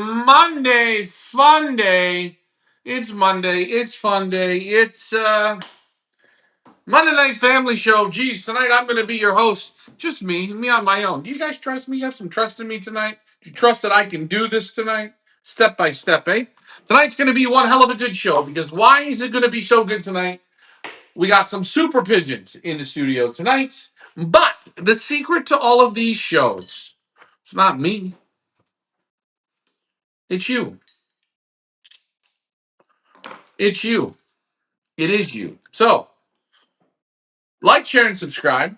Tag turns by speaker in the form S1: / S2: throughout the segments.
S1: Monday, fun day. It's Monday. It's fun day. It's Monday Night Family Show. Geez, tonight I'm going to be your host. Just me on my own. Do you guys trust me? You have some trust in me tonight? Do you trust that I can do this tonight? Step by step, eh? Tonight's going to be one hell of a good show because why is it going to be so good tonight? We got some super pigeons in the studio tonight. But the secret to all of these shows, it's not me. It's you. It's you. It is you. So, like, share, and subscribe.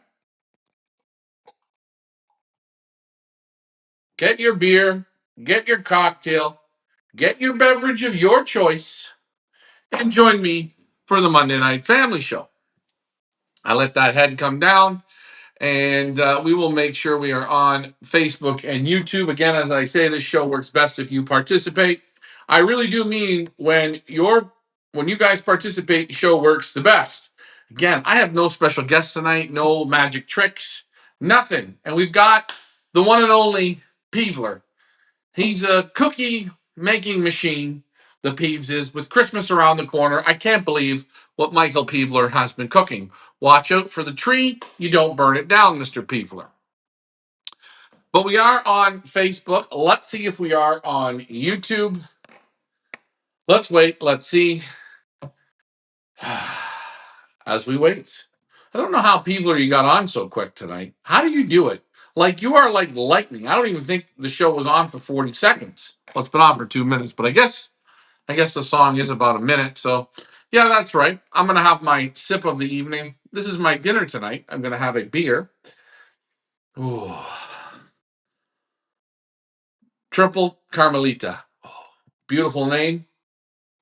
S1: Get your beer, get your cocktail, get your beverage of your choice, and join me for the Monday Night Family Show. I let that head come down, and we will make sure we are on Facebook and YouTube. Again, as I say, this show works best if you participate. I really do mean when you guys participate, the show works the best. Again, I have no special guests tonight, no magic tricks, nothing. And we've got the one and only Peevler. He's a cookie making machine, the Peeves is, with Christmas around the corner. I can't believe what Michael Peevler has been cooking. Watch out for the tree. You don't burn it down, Mr. Peevler. But we are on Facebook. Let's see if we are on YouTube. Let's wait. Let's see. As we wait. I don't know how Peevler you got on so quick tonight. How do you do it? Like you are like lightning. I don't even think the show was on for 40 seconds. Well, it's been on for 2 minutes, but I guess the song is about a minute. So yeah, that's right. I'm gonna have my sip of the evening. This is my dinner tonight. I'm gonna have a beer. Ooh. Triple Carmelita. Oh, beautiful name.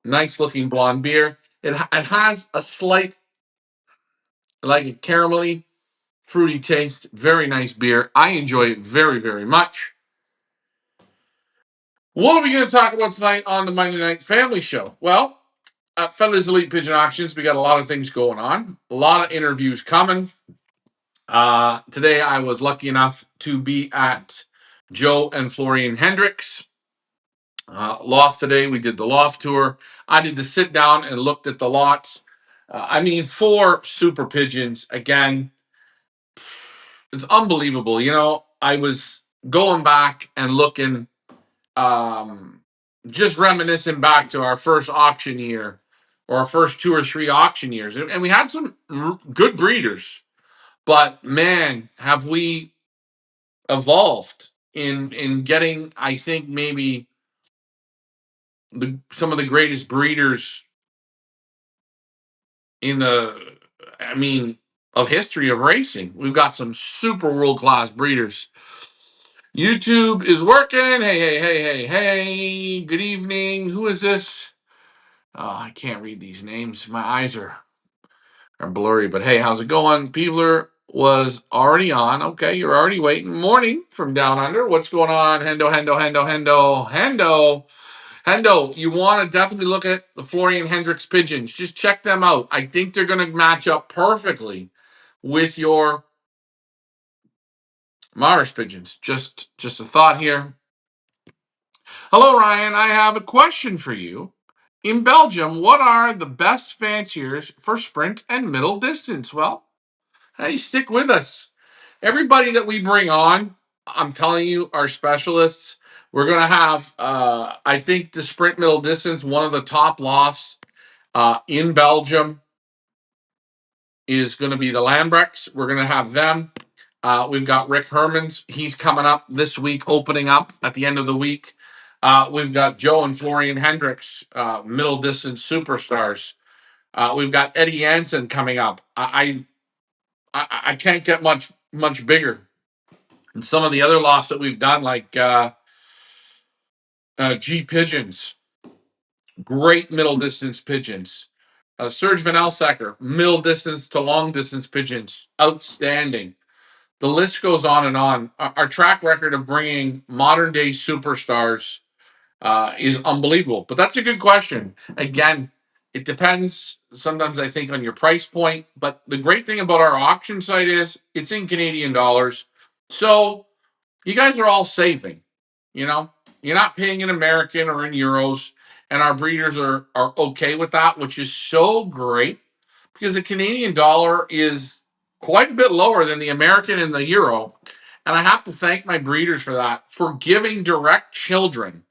S1: Nice looking blonde beer. It has a slight, like a caramelly, fruity taste. Very nice beer. I enjoy it very, very much. What are we going to talk about tonight on the Monday Night Family Show? Well, at Feathers Elite Pigeon Auctions, we got a lot of things going on. A lot of interviews coming. Today, I was lucky enough to be at Joe and Florian Hendricks loft today. We did the loft tour. I did the sit down and looked at the lots. 4 super pigeons. Again, it's unbelievable. I was going back and looking, just reminiscing back to our first auction year or our first 2 or 3 auction years. And we had some good breeders, but man, have we evolved in getting, I think, maybe some of the greatest breeders in of history of racing. We've got some super world-class breeders. YouTube is working. Hey. Good evening. Who is this? Oh, I can't read these names. My eyes are blurry. But hey, how's it going? Peevler was already on. Okay, you're already waiting. Morning from down under. What's going on? Hendo, you want to definitely look at the Florian Hendricks pigeons. Just check them out. I think they're going to match up perfectly with your Mars pigeons. Just a thought here. Hello, Ryan. I have a question for you. In Belgium, what are the best fanciers for sprint and middle distance? Well, hey, stick with us. Everybody that we bring on, I'm telling you, are specialists. We're going to have, I think, the sprint middle distance, one of the top lofts in Belgium is going to be the Lambrechts. We're going to have them. We've got Rick Hermans. He's coming up this week, opening up at the end of the week. We've got Joe and Florian Hendricks, middle distance superstars. We've got Eddie Jansen coming up. I can't get much bigger. And some of the other lofts that we've done, like G Pigeons, great middle distance pigeons. Serge Van Elsecker, middle distance to long distance pigeons, outstanding. The list goes on and on. Our track record of bringing modern day superstars is unbelievable. But that's a good question. Again, it depends sometimes, I think, on your price point. But the great thing about our auction site is it's in Canadian dollars. So you guys are all saving, you know? You're not paying in American or in euros, and our breeders are okay with that, which is so great because the Canadian dollar is quite a bit lower than the American and the euro. And I have to thank my breeders for that, for giving direct children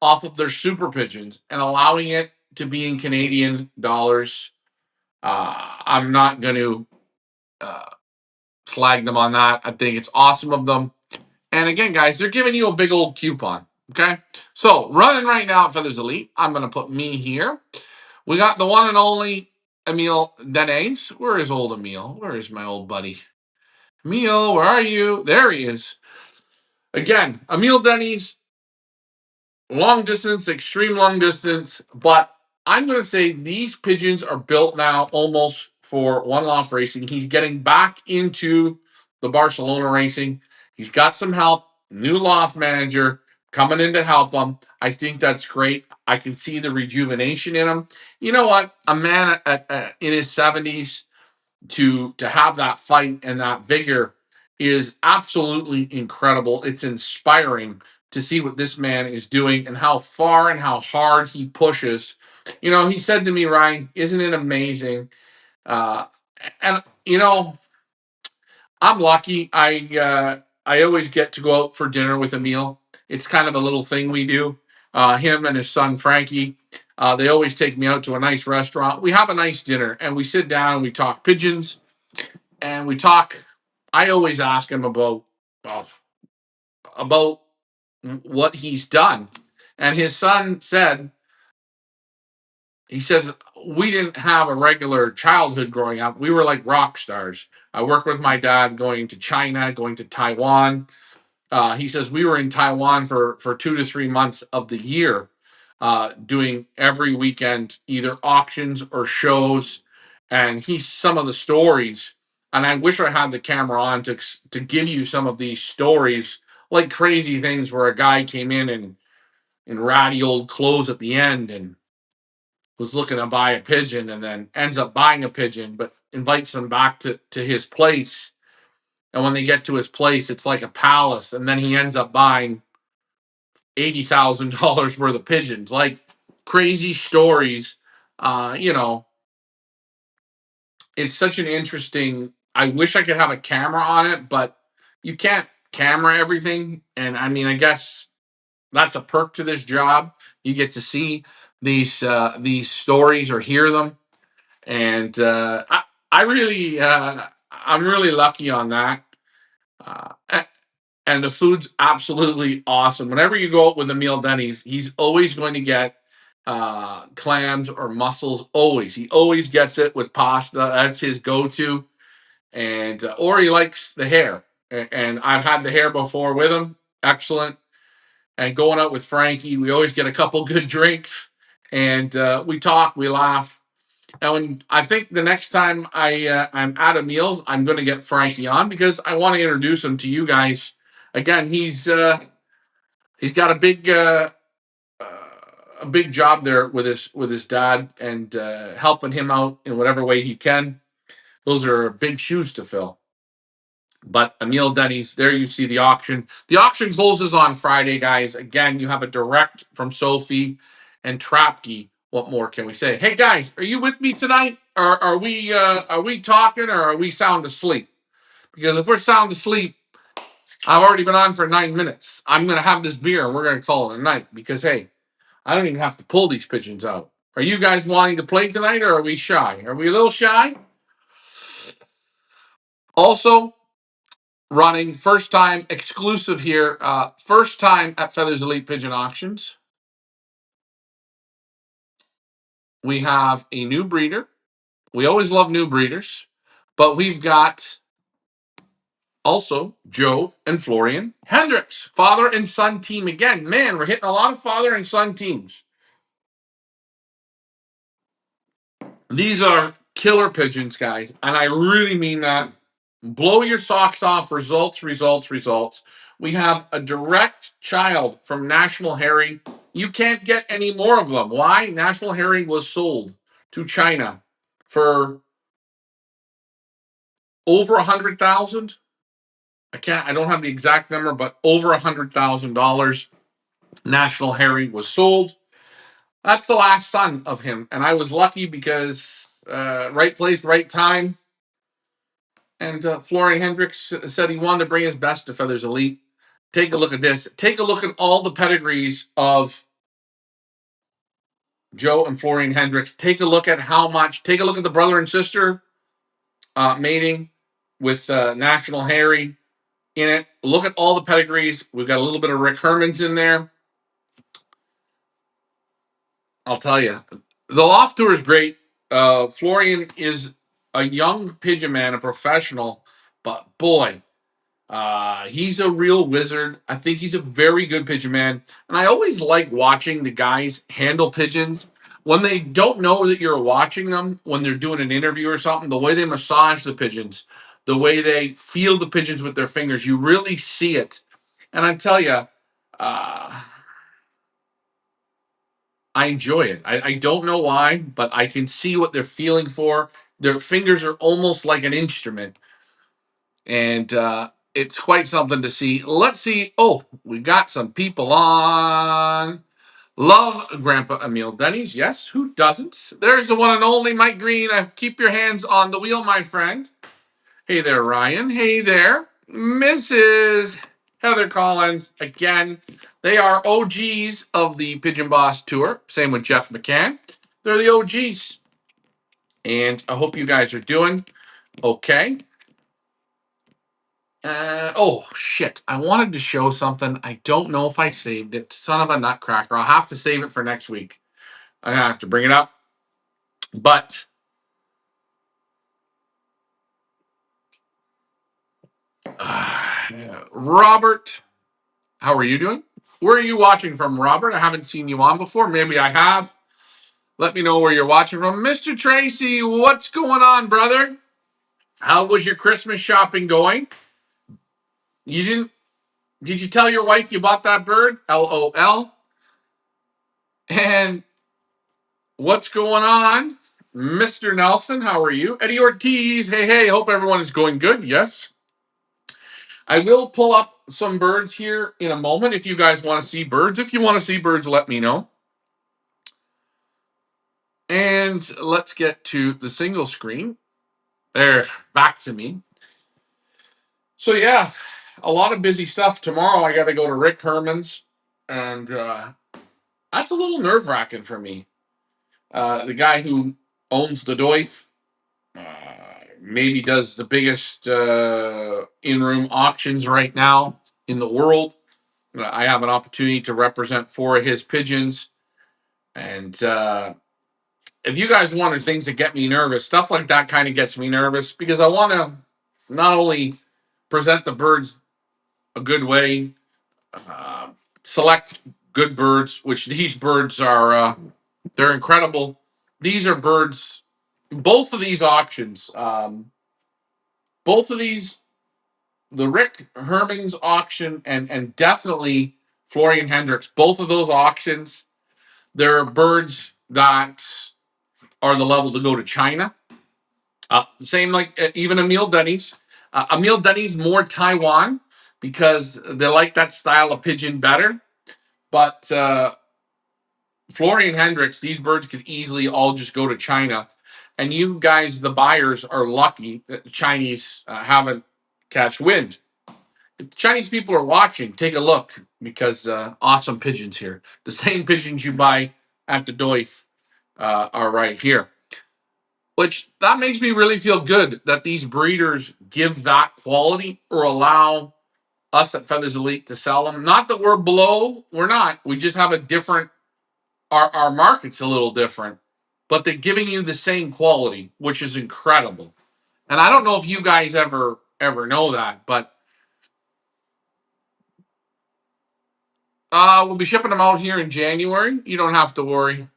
S1: off of their super pigeons and allowing it to be in Canadian dollars. I'm not going to uh, slag them on that. I think it's awesome of them. And again, guys, they're giving you a big old coupon. Okay. So running right now at Feathers Elite, I'm going to put me here. We got the one and only Emil Denys. Where is old Emil? Where is my old buddy? Emil, where are you? There he is. Again, Emil Denys, long distance, extreme long distance, but I'm going to say these pigeons are built now almost for one loft racing. He's getting back into the Barcelona racing. He's got some help, new loft manager coming in to help him. I think that's great. I can see the rejuvenation in him. You know what? A man in his 70s to have that fight and that vigor is absolutely incredible. It's inspiring to see what this man is doing and how far and how hard he pushes. You know, he said to me, Ryan, isn't it amazing? Uh, and you know, I'm lucky. I always get to go out for dinner with Emil. It's kind of a little thing we do. Him and his son Frankie. They always take me out to a nice restaurant. We have a nice dinner and we sit down and we talk pigeons and we talk. I always ask him uh, about what he's done, and his son said, he says, we didn't have a regular childhood growing up. We were like rock stars. I worked with my dad going to China, going to Taiwan. He says we were in Taiwan for 2 to 3 months of the year, doing every weekend either auctions or shows, and he's some of the stories. And I wish I had the camera on to give you some of these stories, like crazy things where a guy came in ratty old clothes at the end and was looking to buy a pigeon and then ends up buying a pigeon, but invites them back to his place. And when they get to his place, it's like a palace. And then he ends up buying $80,000 worth of pigeons. Like crazy stories. You know, it's such an interesting. I wish I could have a camera on it, but you can't camera everything. And I mean, I guess that's a perk to this job. You get to see these stories or hear them, and I really I'm really lucky on that. Uh, and the food's absolutely awesome. Whenever you go out with Emil Denny's, he's always going to get clams or mussels. Always, he always gets it with pasta. That's his go-to, and or he likes the hare. And I've had the hare before with him. Excellent. And going out with Frankie, we always get a couple good drinks, and we talk, we laugh. And when, I think the next time I'm at a meals, I'm going to get Frankie on because I want to introduce him to you guys. Again, he's got uh, a big job there with his dad and helping him out in whatever way he can. Those are big shoes to fill. But Emil Denny's, there you see the auction. The auction closes on Friday, guys. Again, you have a direct from Sophie and Trapke. What more can we say? Hey guys, are you with me tonight? Or are we talking or are we sound asleep? Because if we're sound asleep, I've already been on for 9 minutes. I'm gonna have this beer and we're gonna call it a night. Because hey, I don't even have to pull these pigeons out. Are you guys wanting to play tonight or are we shy? Are we a little shy? Also, running first time exclusive here, first time at Feathers Elite Pigeon Auctions. We have a new breeder. We always love new breeders, but we've got also Joe and Florian Hendricks, father and son team again. Man, we're hitting a lot of father and son teams. These are killer pigeons, guys, and I really mean that. Blow your socks off. Results, results, results. We have a direct child from National Harry. You can't get any more of them. Why? National Harry was sold to China for over 100,000. I don't have the exact number, but over $100,000. National Harry was sold. That's the last son of him, and I was lucky because right place, right time. And Florian Hendricks said he wanted to bring his best to Feathers Elite. Take a look at this. Take a look at all the pedigrees of Joe and Florian Hendricks. Take a look at how much. Take a look at the brother and sister mating with National Harry in it. Look at all the pedigrees. We've got a little bit of Rick Herman's in there. I'll tell you, the loft tour is great. Florian is a young pigeon man, a professional, but boy, he's a real wizard. I think he's a very good pigeon man. And I always like watching the guys handle pigeons when they don't know that you're watching them, when they're doing an interview or something, the way they massage the pigeons, the way they feel the pigeons with their fingers, you really see it. And I tell you, I enjoy it. I don't know why, but I can see what they're feeling for. Their fingers are almost like an instrument. And it's quite something to see. Let's see. Oh, we got some people on. Love Grandpa Emil Denny's. Yes, who doesn't? There's the one and only Mike Green. Keep your hands on the wheel, my friend. Hey there, Ryan. Hey there, Mrs. Heather Collins. Again, they are OGs of the Pigeon Boss Tour. Same with Jeff McCann. They're the OGs. And I hope you guys are doing okay. Oh, shit. I wanted to show something. I don't know if I saved it. Son of a nutcracker. I'll have to save it for next week. I'm going to have to bring it up. But Robert, how are you doing? Where are you watching from, Robert? I haven't seen you on before. Maybe I have. Let me know where you're watching from. Mr. Tracy, what's going on, brother? How was your Christmas shopping going? You did you tell your wife you bought that bird? LOL. And what's going on? Mr. Nelson, how are you? Eddie Ortiz, hey, hope everyone is going good. Yes. I will pull up some birds here in a moment if you guys want to see birds. If you want to see birds, let me know. And let's get to the single screen. There, back to me. So, yeah, a lot of busy stuff. Tomorrow I got to go to Rick Herman's, and that's a little nerve-wracking for me. The guy who owns the Doif, maybe does the biggest in-room auctions right now in the world. I have an opportunity to represent 4 of his pigeons. And if you guys wanted things that get me nervous, stuff like that kind of gets me nervous because I want to not only present the birds a good way, select good birds, which these birds are, they're incredible. These are birds, both of these auctions, both of these, the Rick Herman's auction and definitely Florian Hendricks, both of those auctions, they're birds that are the level to go to China. Same like even Emil Denny's. Emil Denny's more Taiwan because they like that style of pigeon better. But Florian Hendricks, these birds could easily all just go to China. And you guys, the buyers, are lucky that the Chinese haven't catch wind. If the Chinese people are watching, take a look because awesome pigeons here. The same pigeons you buy at the Doif are right here. Which that makes me really feel good that these breeders give that quality or allow us at Feathers Elite to sell them. Not that we're below, we're not. We just have a different, our market's a little different, but they're giving you the same quality, which is incredible. And I don't know if you guys ever know that, but we'll be shipping them out here in January. You don't have to worry.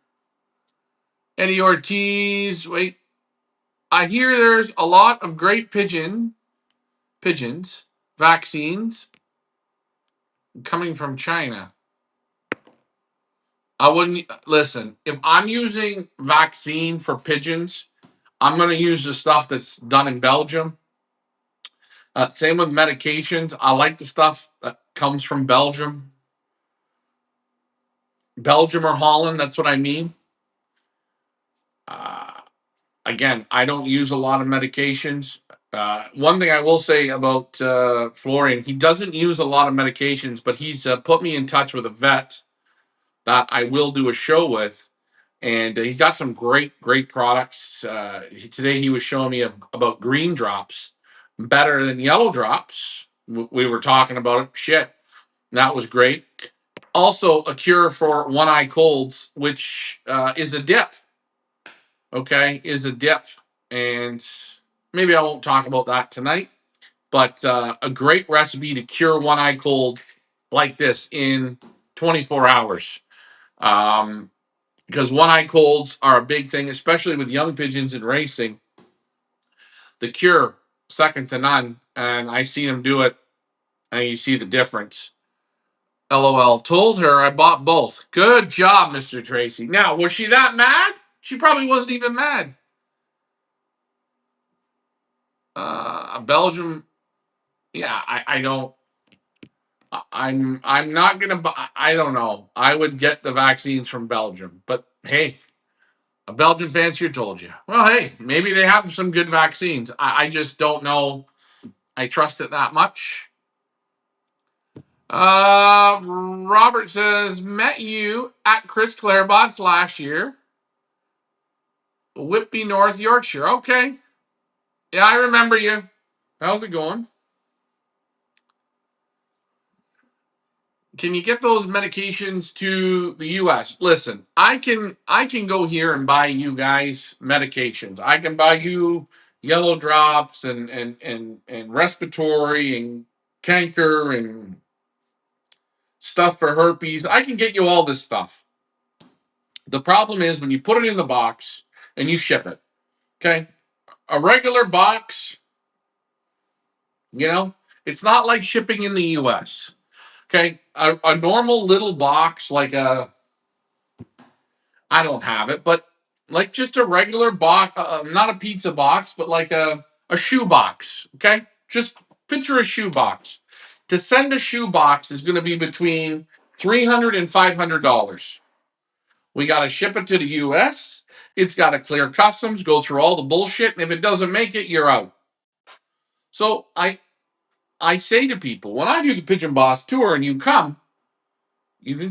S1: Eddie Ortiz, wait. I hear there's a lot of great pigeons, vaccines coming from China. I wouldn't listen. If I'm using vaccine for pigeons, I'm going to use the stuff that's done in Belgium. Same with medications. I like the stuff that comes from Belgium. Belgium or Holland, that's what I mean. Uh, Again, I don't use a lot of medications. One thing I will say about Florian, he doesn't use a lot of medications, but he's put me in touch with a vet that I will do a show with. And he's got some great products. Today he was showing me about green drops, better than yellow drops. We were talking about it. Shit, that was great. Also, a cure for one eye colds, which is a dip. Okay, is a dip, and maybe I won't talk about that tonight. But a great recipe to cure one eye cold like this in 24 hours. Um, because one eye colds are a big thing, especially with young pigeons in racing. The cure, second to none, and I seen him do it, and you see the difference. LOL. Told her I bought both. Good job, Mr. Tracy. Now, was she that mad? She probably wasn't even mad. Belgium. Yeah, I don't. I'm not gonna. I don't know. I would get the vaccines from Belgium, but hey, a Belgian fancier told you. Well, hey, maybe they have some good vaccines. I just don't know. I trust it that much. Robert says, met you at Chris Clarebot's last year. Whitby, North Yorkshire. Okay. Yeah, I remember you. How's it going? Can you get those medications to the US? Listen, I can go here and buy you guys medications. I can buy you yellow drops and respiratory and canker and stuff for herpes. I can get you all this stuff. The problem is when you put it in the box and you ship it. Okay? A regular box, you know, it's not like shipping in the US. Okay? A normal little box like a I don't have it, but like just a regular box, not a pizza box, but like a shoe box. Okay, just picture a shoe box. To send a shoe box is going to be between $300 and $500. We got to ship it to the U.S. It's got to clear customs, go through all the bullshit, and if it doesn't make it, you're out. So I say to people when I do the Pigeon Boss tour and you can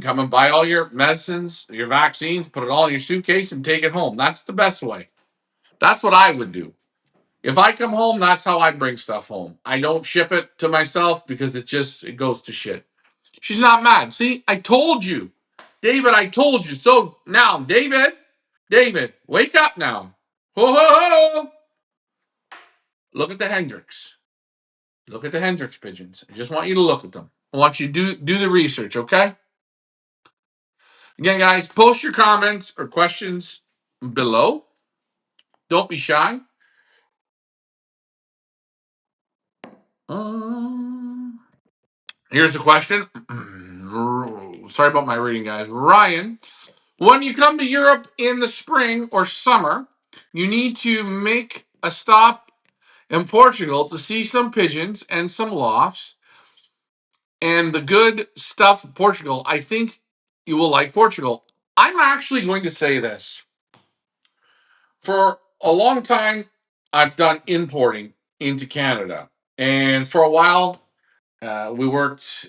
S1: come and buy all your medicines, your vaccines, put it all in your suitcase and take it home. That's the best way. That's what I would do. If I come home, that's how I bring stuff home. I don't ship it to myself because it goes to shit. She's not mad. See, I told you. David, I told you. So now, David, wake up now. Ho ho ho. Look at the Hendricks. Look at the Hendricks pigeons. I just want you to look at them. I want you to do the research, okay? Again, guys, post your comments or questions below. Don't be shy. Here's a question. Sorry about my reading, guys. Ryan, when you come to Europe in the spring or summer, you need to make a stop in Portugal to see some pigeons and some lofts and the good stuff of Portugal. I think you will like Portugal. I'm actually going to say this. For a long time, I've done importing into Canada. And for a while, we worked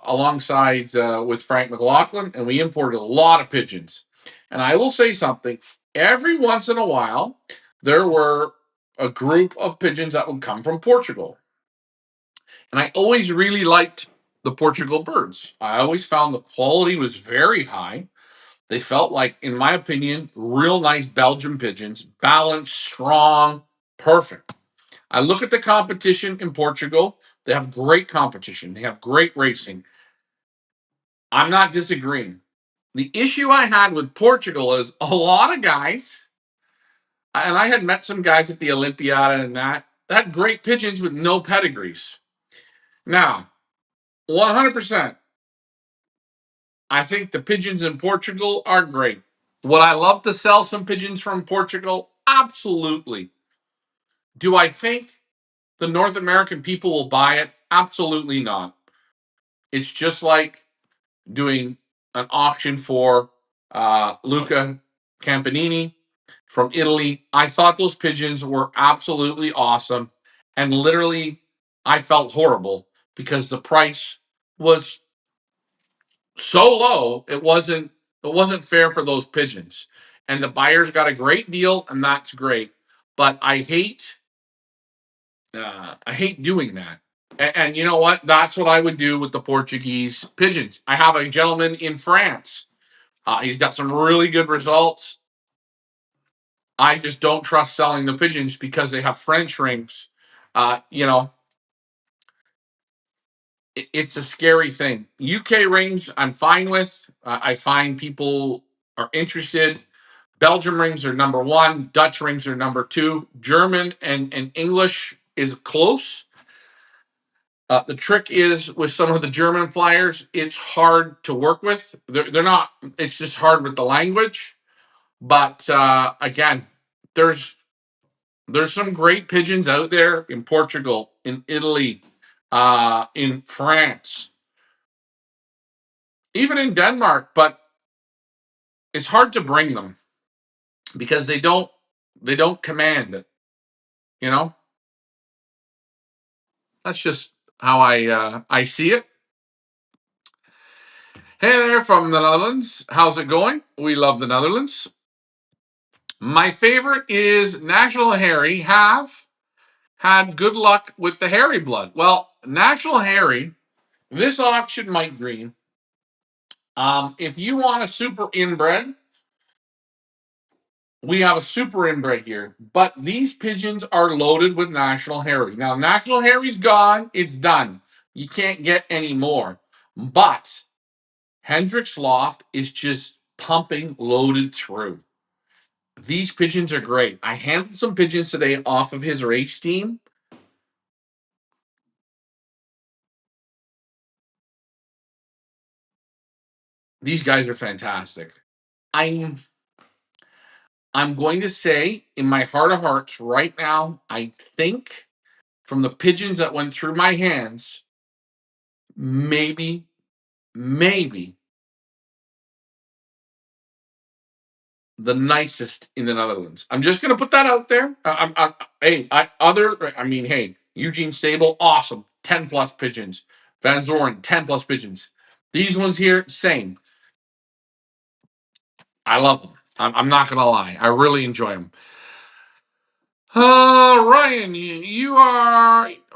S1: alongside with Frank McLaughlin, and we imported a lot of pigeons. And I will say something every once in a while, there were a group of pigeons that would come from Portugal. And I always really liked the Portugal birds. I always found the quality was very high. They felt like, in my opinion, real nice Belgian pigeons, balanced, strong, perfect. I look at the competition in Portugal. They have great competition. They have great racing. I'm not disagreeing. The issue I had with Portugal is a lot of guys, and I had met some guys at the Olympiada and that had great pigeons with no pedigrees. Now, 100%, I think the pigeons in Portugal are great. Would I love to sell some pigeons from Portugal? Absolutely. Do I think the North American people will buy it? Absolutely not. It's just like doing an auction for Luca Campanini from Italy. I thought those pigeons were absolutely awesome. And literally, I felt horrible because the price was so low. It wasn't fair for those pigeons. And the buyers got a great deal, and that's great. But I hate doing that. And you know what? That's what I would do with the Portuguese pigeons. I have a gentleman in France. He's got some really good results. I just don't trust selling the pigeons because they have French rings. Uh, you know, it's a scary thing. UK rings, I'm fine with. I find people are interested. Belgium rings are number one. Dutch rings are number two. German and English is close. The trick is with some of the German flyers, it's hard to work with. They're not. It's just hard with the language. But again, there's there's some great pigeons out there in Portugal, in Italy, in France, even in Denmark. But it's hard to bring them because they don't command it. You know, that's just how I see it. Hey there from the Netherlands. How's it going? We love the Netherlands. My favorite is National Harry have had good luck with the Harry blood. Well, National Harry, this auction, Mike Green, if you want a super inbred, we have a super inbred here. But these pigeons are loaded with National Harry. Now, National Harry's gone. It's done. You can't get any more. But Hendrix Loft is just pumping loaded through. These pigeons are great. I handled some pigeons today off of his race team. These guys are fantastic. I'm I'm going to say in my heart of hearts right now, I think from the pigeons that went through my hands, maybe the nicest in the Netherlands. I'm just going to put that out there. Hey, Eugene Stable, awesome, 10 plus pigeons. Van Zoren, 10 plus pigeons. These ones here, same. I love them. I'm not going to lie. I really enjoy them. Ryan,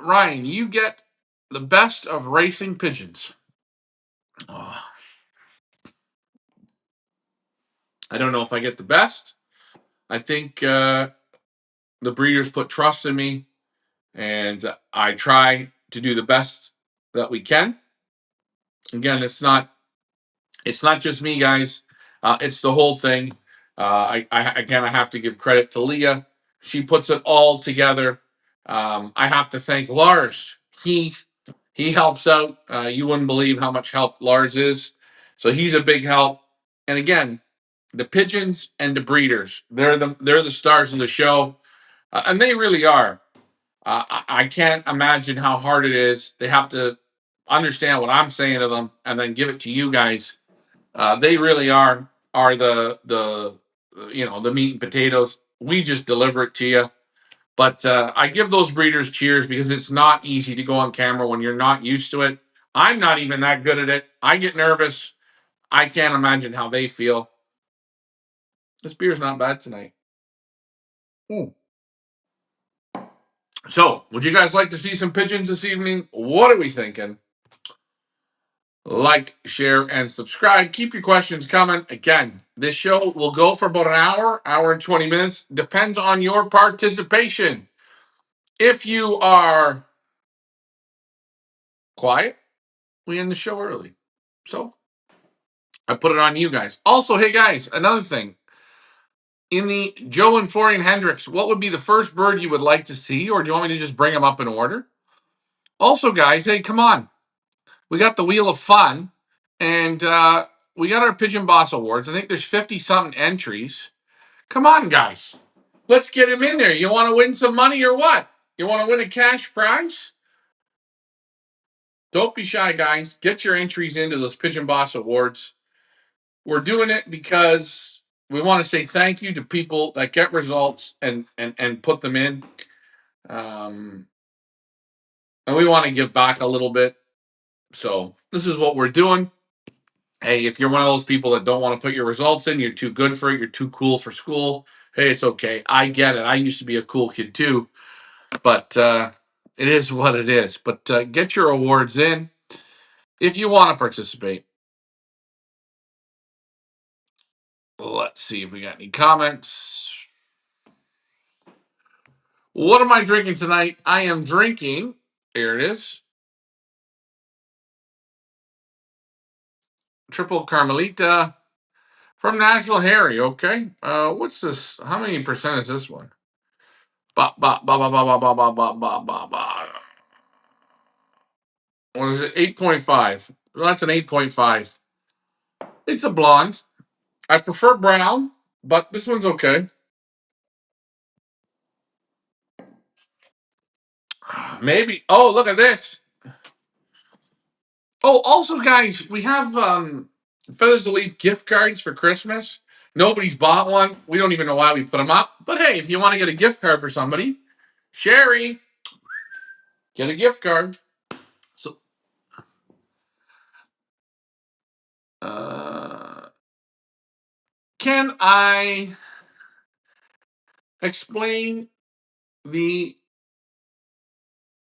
S1: Ryan. You get the best of racing pigeons. Oh, I don't know if I get the best. I think the breeders put trust in me, and I try to do the best that we can. Again, it's not just me, guys. It's the whole thing. I have to give credit to Leah. She puts it all together. I have to thank Lars. He helps out. You wouldn't believe how much help Lars is. So he's a big help. And again, the pigeons and the breeders, they're the stars of the show, and they really are. I can't imagine how hard it is. They have to understand what I'm saying to them and then give it to you guys. They really are the meat and potatoes. We just deliver it to you. But I give those breeders cheers because it's not easy to go on camera when you're not used to it. I'm not even that good at it. I get nervous. I can't imagine how they feel. This beer's not bad tonight. Ooh. So, would you guys like to see some pigeons this evening? What are we thinking? Like, share, and subscribe. Keep your questions coming. Again, this show will go for about an hour and 20 minutes. Depends on your participation. If you are quiet, we end the show early. So, I put it on you guys. Also, hey guys, another thing. In the Joe and Florian Hendricks, what would be the first bird you would like to see, or do you want me to just bring them up in order? Also, guys, hey, come on. We got the Wheel of Fun, and we got our Pigeon Boss Awards. I think there's 50 something entries. Come on, guys. Let's get him in there. You want to win some money or what? You want to win a cash prize? Don't be shy, guys. Get your entries into those Pigeon Boss Awards. We're doing it because we want to say thank you to people that get results and put them in. Um, and we want to give back a little bit. So this is what we're doing. Hey, if you're one of those people that don't want to put your results in, you're too good for it, you're too cool for school. Hey, it's okay. I get it. I used to be a cool kid too, but it is what it is. But get your awards in if you want to participate. Let's see if we got any comments. What am I drinking tonight? I am drinking. Here it is. Triple Carmelita from National Harry. Okay. What's this? How many percent is this one? Ba ba ba ba ba ba ba ba ba ba ba ba. What is it? 8.5. Well, that's an 8.5. It's a blonde. I prefer brown, but this one's okay. Maybe. Oh, look at this. Oh, also, guys, we have Feathers of Leaf gift cards for Christmas. Nobody's bought one. We don't even know why we put them up. But hey, if you want to get a gift card for somebody, Sherry, get a gift card. So, uh, can I explain the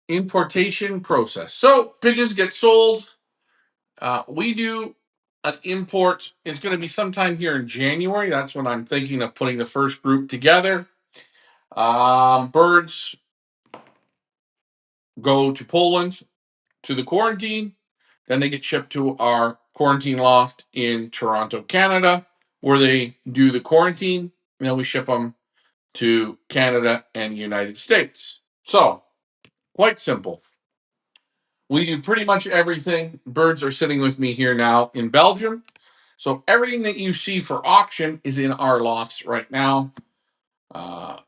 S1: importation process? So, pigeons get sold. We do an import. It's going to be sometime here in January. That's when I'm thinking of putting the first group together. Birds go to Poland to the quarantine. Then they get shipped to our quarantine loft in Toronto, Canada, where they do the quarantine. And then we ship them to Canada and the United States. So, quite simple. We do pretty much everything. Birds are sitting with me here now in Belgium. So, everything that you see for auction is in our lofts right now.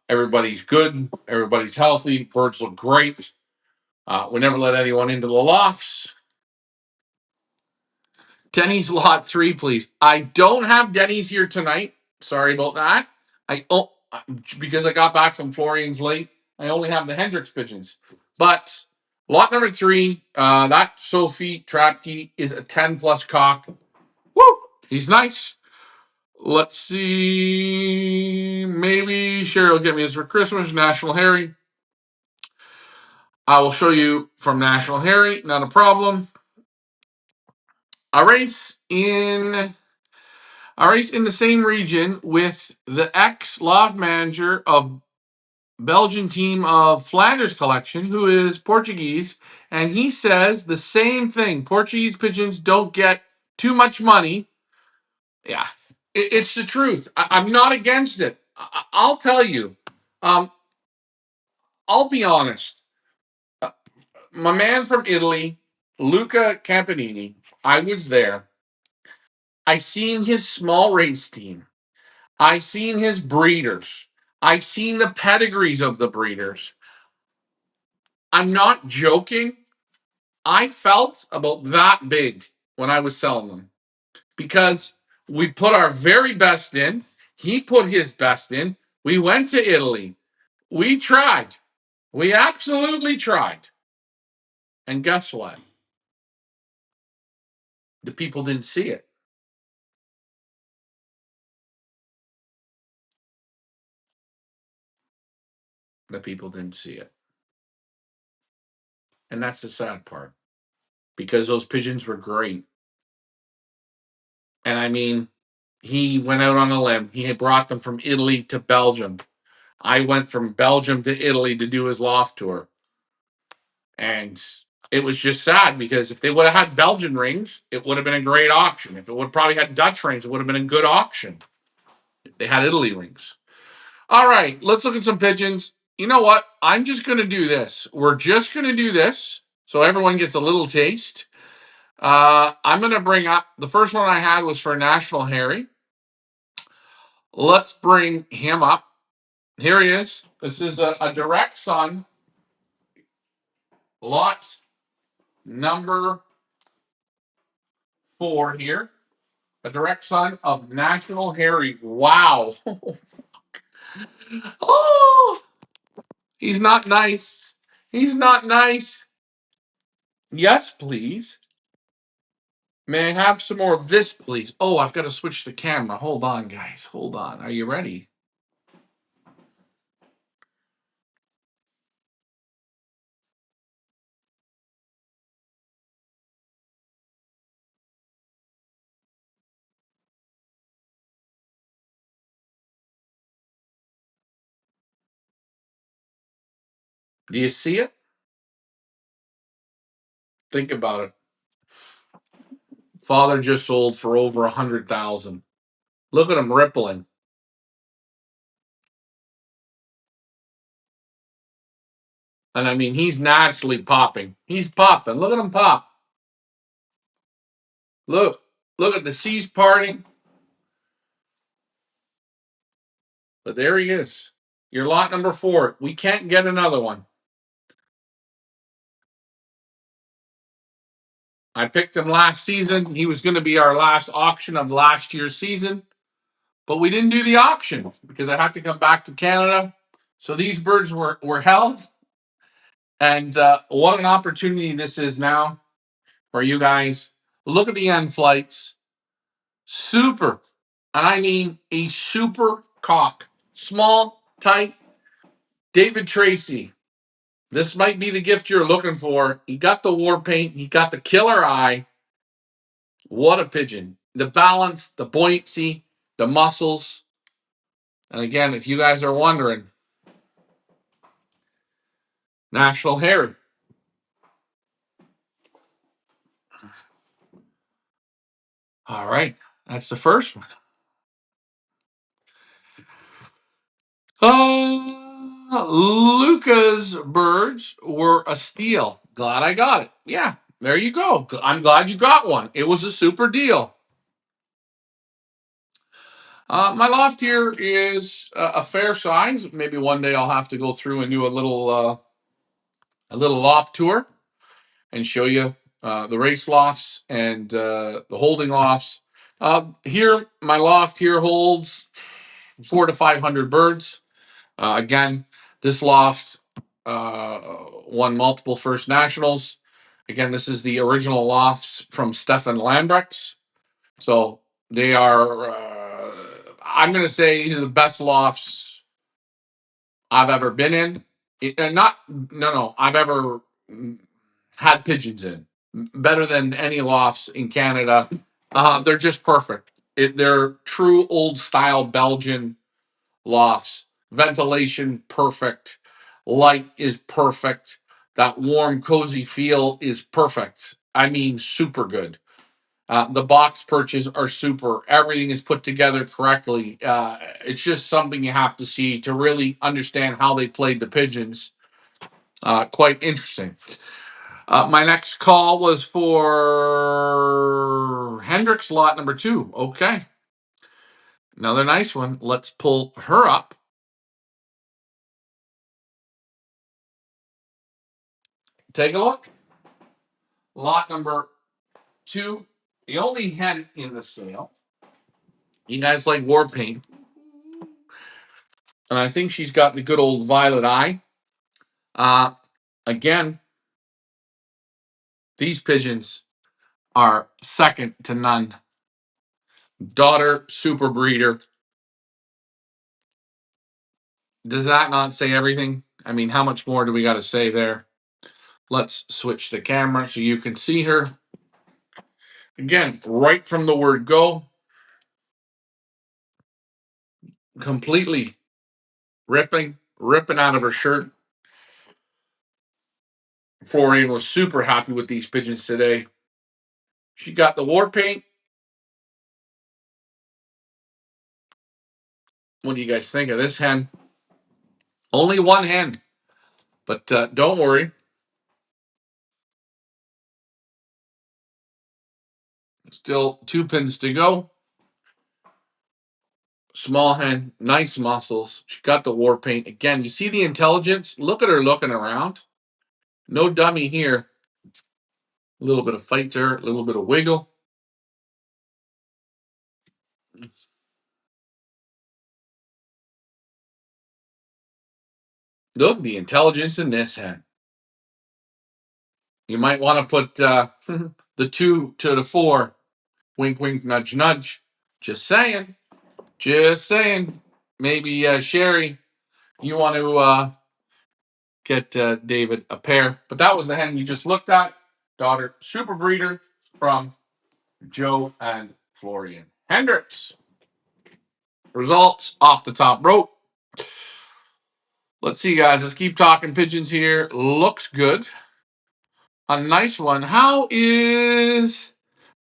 S1: Everybody's good. Everybody's healthy. Birds look great. We never let anyone into the lofts. Denny's lot 3, please. I don't have Denny's here tonight. Sorry about that. Because I got back from Florian's late. I only have the Hendricks pigeons. But lot number 3, that Sophie Trapke is a 10 plus cock. Woo! He's nice. Let's see. Maybe Sherry will get me this for Christmas. National Harry. I will show you from National Harry. Not a problem. A race in the same region with the ex-loft manager of Belgian team of Flanders Collection, who is Portuguese, and he says the same thing. Portuguese pigeons don't get too much money. Yeah, it's the truth. I'm not against it. I'll tell you. Um, I'll be honest. Uh, My man from Italy, Luca Campanini, I was there. I seen his small race team. I seen his breeders. I've seen the pedigrees of the breeders. I'm not joking. I felt about that big when I was selling them because we put our very best in. He put his best in. We went to Italy. We tried. We absolutely tried. And guess what? The people didn't see it. The people didn't see it. And that's the sad part because those pigeons were great. And I mean, he went out on a limb. He had brought them from Italy to Belgium. I went from Belgium to Italy to do his loft tour. And it was just sad because if they would have had Belgian rings, it would have been a great auction. If it would probably had Dutch rings, it would have been a good auction. They had Italy rings. All right, let's look at some pigeons. You know what? I'm just going to do this. We're just going to do this so everyone gets a little taste. I'm going to bring up the first one I had was for National Harry. Let's bring him up. Here he is. This is a direct son. Lot number 4 here. a direct son of National Harry. Wow. Oh, he's not nice. He's not nice. Yes, please. May I have some more of this, please? Oh, I've got to switch the camera. Hold on, guys. Hold on. Are you ready? Do you see it? Think about it. Father just sold for over 100,000. Look at him rippling. And I mean, he's naturally popping. He's popping. Look at him pop. Look. Look at the seas parting. But there he is. Your lot number 4. We can't get another one. I picked him last season. He was going to be our last auction of last year's season. But we didn't do the auction because I had to come back to Canada. So these birds were held. And what an opportunity this is now for you guys. Look at the end flights. Super. And I mean a super cock. Small, tight. David Tracy. This might be the gift you're looking for. He got the war paint. He got the killer eye. What a pigeon. The balance, the buoyancy, the muscles. And again, if you guys are wondering, National Harry. All right. That's the first one. Luca's birds were a steal. Glad I got it. Yeah, there you go. I'm glad you got one. It was a super deal. My loft here is a fair size. Maybe one day I'll have to go through and do a little loft tour and show you the race lofts and the holding lofts. Here, my loft here holds 400 to 500 birds. Again, this loft won multiple First Nationals. Again, this is the original lofts from Stefan Lambrechts. So they are, I'm going to say, these are the best lofts I've ever been in. I've ever had pigeons in. Better than any lofts in Canada. They're just perfect. They're true old style Belgian lofts. Ventilation perfect. Light is perfect. That warm, cozy feel is perfect. I mean, super good. The box perches are super. Everything is put together correctly. It's just something you have to see to really understand how they played the pigeons. Quite interesting. My next call was for Hendricks lot number 2. Okay. Another nice one. Let's pull her up. Take a look. Lot number 2. The only hen in the sale. You guys like war paint. And I think she's got the good old violet eye. Uh, Again, these pigeons are second to none. Daughter super breeder. Does that not say everything? I mean, how much more do we got to say there? Let's switch the camera so you can see her. Again, right from the word go. Completely ripping out of her shirt. Florian was super happy with these pigeons today. She got the war paint. What do you guys think of this hen? Only one hen, but don't worry. Still 2 pins to go. Small hen, nice muscles. She got the war paint. Again, you see the intelligence? Look at her looking around. No dummy here. A little bit of fight there, a little bit of wiggle. Look, the intelligence in this hen. You might want to put the 2 to the 4. Wink, wink, nudge, nudge. Just saying. Just saying. Maybe Sherry, you want to get David a pair. But that was the hen you just looked at. Daughter super breeder from Joe and Florian Hendricks. Results off the top rope. Let's see, guys. Let's keep talking pigeons here. Looks good. A nice one. How is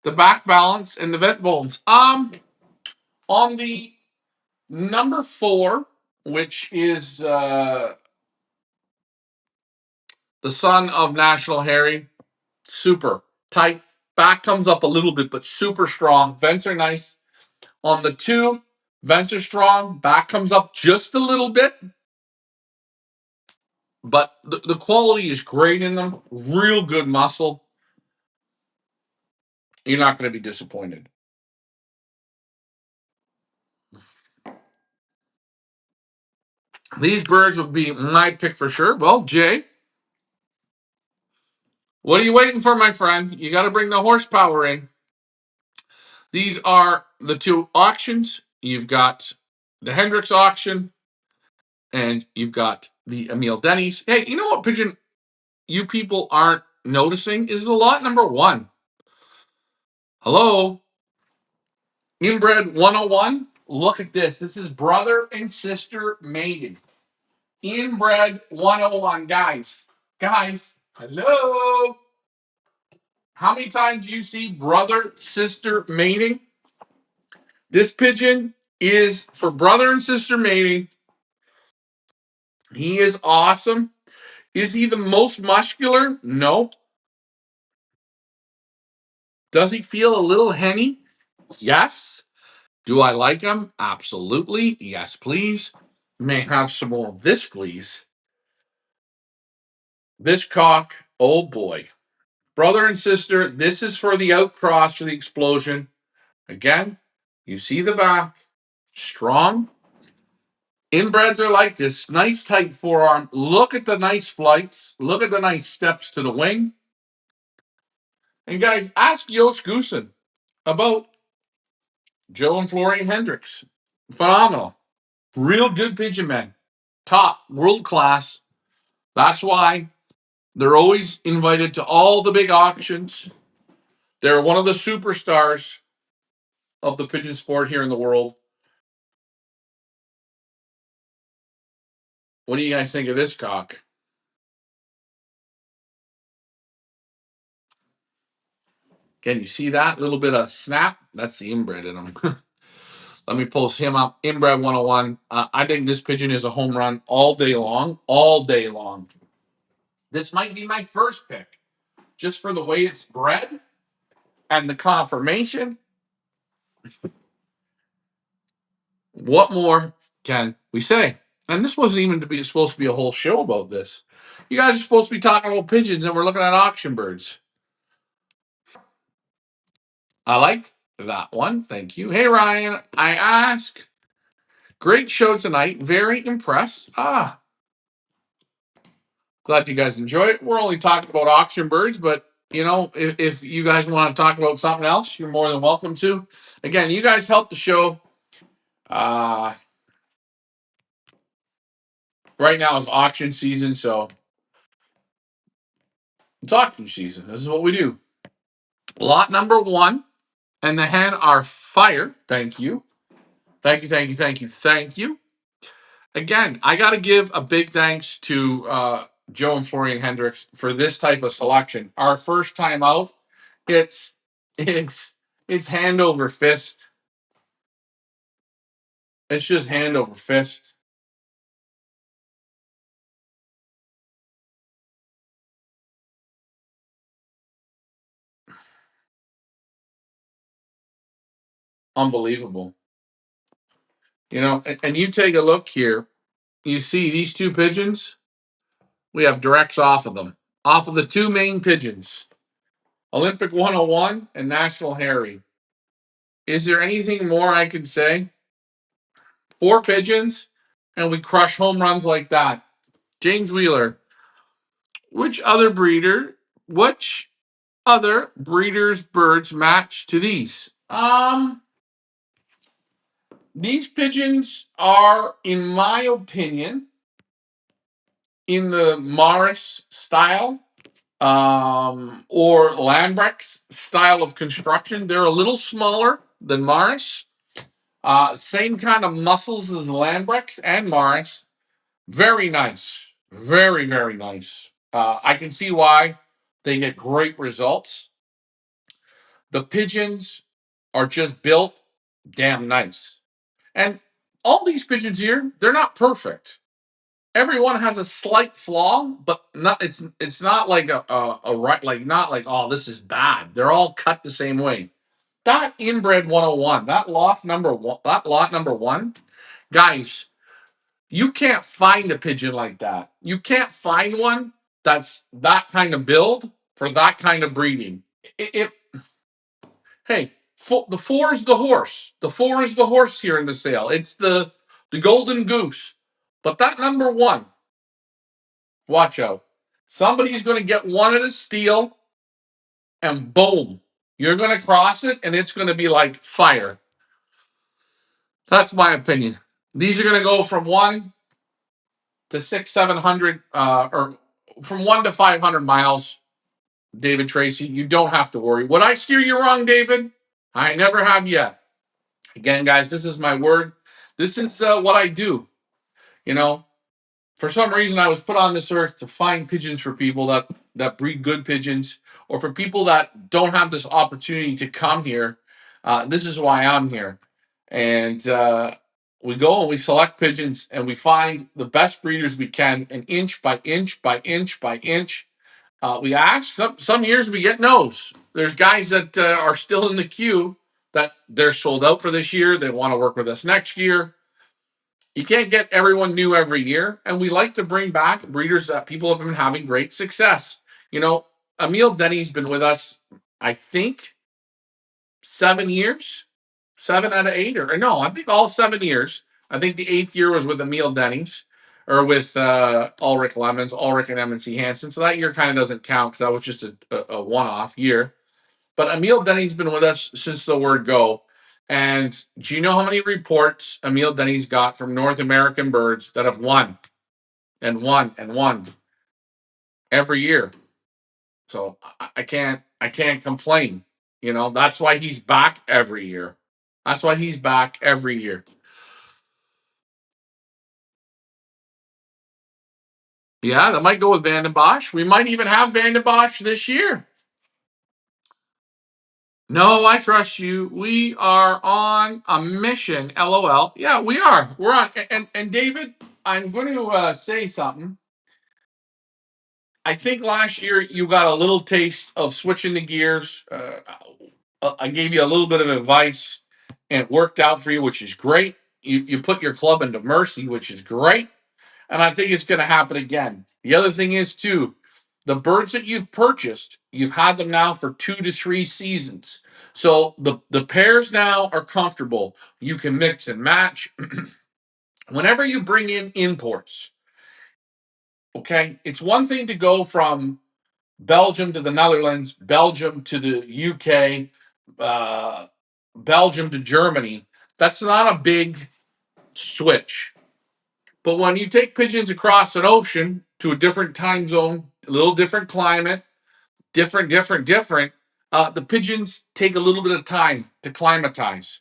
S1: the back balance and the vent bones? On the number 4, which is the son of National Harry, super tight. Back comes up a little bit, but super strong. Vents are nice. On the 2, vents are strong. Back comes up just a little bit. But the quality is great in them. Real good muscle. You're not going to be disappointed. These birds would be my pick for sure. Well, Jay, what are you waiting for, my friend? You got to bring the horsepower in. These are the 2 auctions. You've got the Hendricks auction, and you've got the Emil Denny's. Hey, you know what pigeon you people aren't noticing is the lot number 1. Hello? Inbred 101. Look at this. This is brother and sister mating. Inbred 101, guys. Guys, hello? How many times do you see brother sister mating? This pigeon is for brother and sister mating. He is awesome. Is he the most muscular? No. Does he feel a little henny? Yes. Do I like him? Absolutely. Yes, please. May I have some more of this, please. This cock, oh boy. Brother and sister, this is for the outcross for the explosion. Again, you see the back. Strong. Inbreds are like this. Nice tight forearm. Look at the nice flights. Look at the nice steps to the wing. And guys, ask Jos Goosen about Joe and Florian Hendricks. Phenomenal. Real good pigeon men. Top, world class. That's why they're always invited to all the big auctions. They're one of the superstars of the pigeon sport here in the world. What do you guys think of this cock? Can you see that little bit of snap? That's the inbred in him. Let me post him up. Inbred 101. I think this pigeon is a home run all day long. All day long. This might be my first pick, just for the way it's bred and the conformation. What more can we say? And this wasn't even supposed to be a whole show about this. You guys are supposed to be talking about pigeons, and we're looking at auction birds. I like that one. Thank you. Hey, Ryan. I ask. Great show tonight. Very impressed. Glad you guys enjoy it. We're only talking about auction birds, but if you guys want to talk about something else, you're more than welcome to. Again, you guys help the show. Right now is auction season, so it's auction season. This is what we do. Lot number 1 and the hen are fire. Thank you. Thank you, thank you, thank you, thank you. Again, I got to give a big thanks to Joe and Florian Hendricks for this type of selection. Our first time out, it's hand over fist. It's just hand over fist. Unbelievable. And you take a look here. You see these 2 pigeons? We have directs off of them. Off of the 2 main pigeons. Olympic 101 and National Harry. Is there anything more I could say? 4 pigeons, and we crush home runs like that. James Wheeler. Which other breeder? Which other breeders' birds match to these? These pigeons are, in my opinion, in the Morris style or Lambrex style of construction. They're a little smaller than Morris. Same kind of muscles as Lambrex and Morris. Very nice. Very, very nice. I can see why they get great results. The pigeons are just built damn nice. And all these pigeons here, they're not perfect. Everyone has a slight flaw, but not it's not like a right, like not like, oh, this is bad. They're all cut the same way. That inbred 101, that lot number one, guys, you can't find a pigeon like that. You can't find one that's that kind of build for that kind of breeding. It hey, the four is the horse. The four is the horse here in the sale. It's the golden goose. But that number one, watch out. Somebody's going to get one at a steal, and boom, you're going to cross it, and it's going to be like fire. That's my opinion. These are going to go from 1 to 700, or from 1 to 500 miles. David Tracy, you don't have to worry. Would I steer you wrong, David? I never have yet. Again, guys, this is my word. This is what I do. You know, for some reason, I was put on this earth to find pigeons for people that breed good pigeons, or for people that don't have this opportunity to come here. This is why I'm here, and we go and we select pigeons, and we find the best breeders we can, and inch by inch by inch by inch. We ask. Some years we get no's. There's guys that are still in the queue that they're sold out for this year. They want to work with us next year. You can't get everyone new every year, and we like to bring back breeders that people have been having great success. You know, Emil Denny's been with us, I think, 7 years, 7 out of 8, or no, I think all 7 years. I think the 8th year was with Emil Denny's, or with Ulrich Lemons, Ulrich and MNC Hansen. So that year kind of doesn't count because that was just a one-off year. But Emil Denny's been with us since the word go. And do you know how many reports Emil Denny's got from North American birds that have won and won and won every year? So I can't complain. You know, that's why he's back every year. That's why he's back every year. Yeah, that might go with Van den Bosch. We might even have Van den Bosch this year. No, I trust you. We are on a mission. LOL. Yeah, we are. We're on. And David, I'm going to say something. I think last year you got a little taste of switching the gears. I gave you a little bit of advice, and it worked out for you, which is great. You put your club into Mercy, which is great, and I think it's going to happen again. The other thing is too, the birds that you've purchased, you've had them now for 2 to 3 seasons. So the pairs now are comfortable. You can mix and match. Whenever you bring in imports, okay, it's one thing to go from Belgium to the Netherlands, Belgium to the UK, uh, Belgium to Germany. That's not a big switch. But when you take pigeons across an ocean to a different time zone, a little different climate, different, the pigeons take a little bit of time to climatize.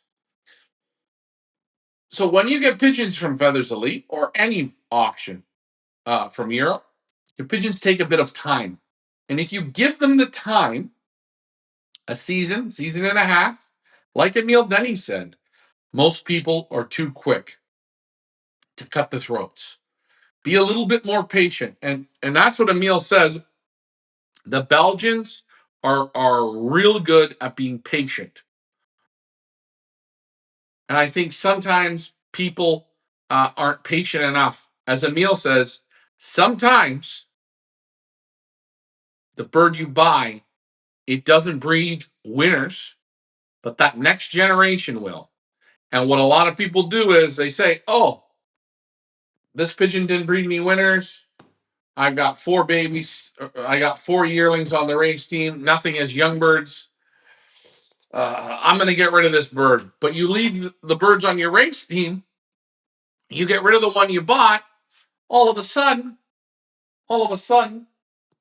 S1: So when you get pigeons from Feathers Elite or any auction from Europe, the pigeons take a bit of time. And if you give them the time, a season, season and a half, like Emil Denny said, most people are too quick to cut the throats. Be a little bit more patient. And that's what Emil says. The Belgians are real good at being patient. And I think sometimes people aren't patient enough. As Emil says, sometimes the bird you buy, it doesn't breed winners, but that next generation will. And what a lot of people do is they say, oh, this pigeon didn't breed me winners. I've got 4 babies. I got 4 yearlings on the race team. Nothing as young birds. I'm going to get rid of this bird. But you leave the birds on your race team, you get rid of the one you bought. All of a sudden,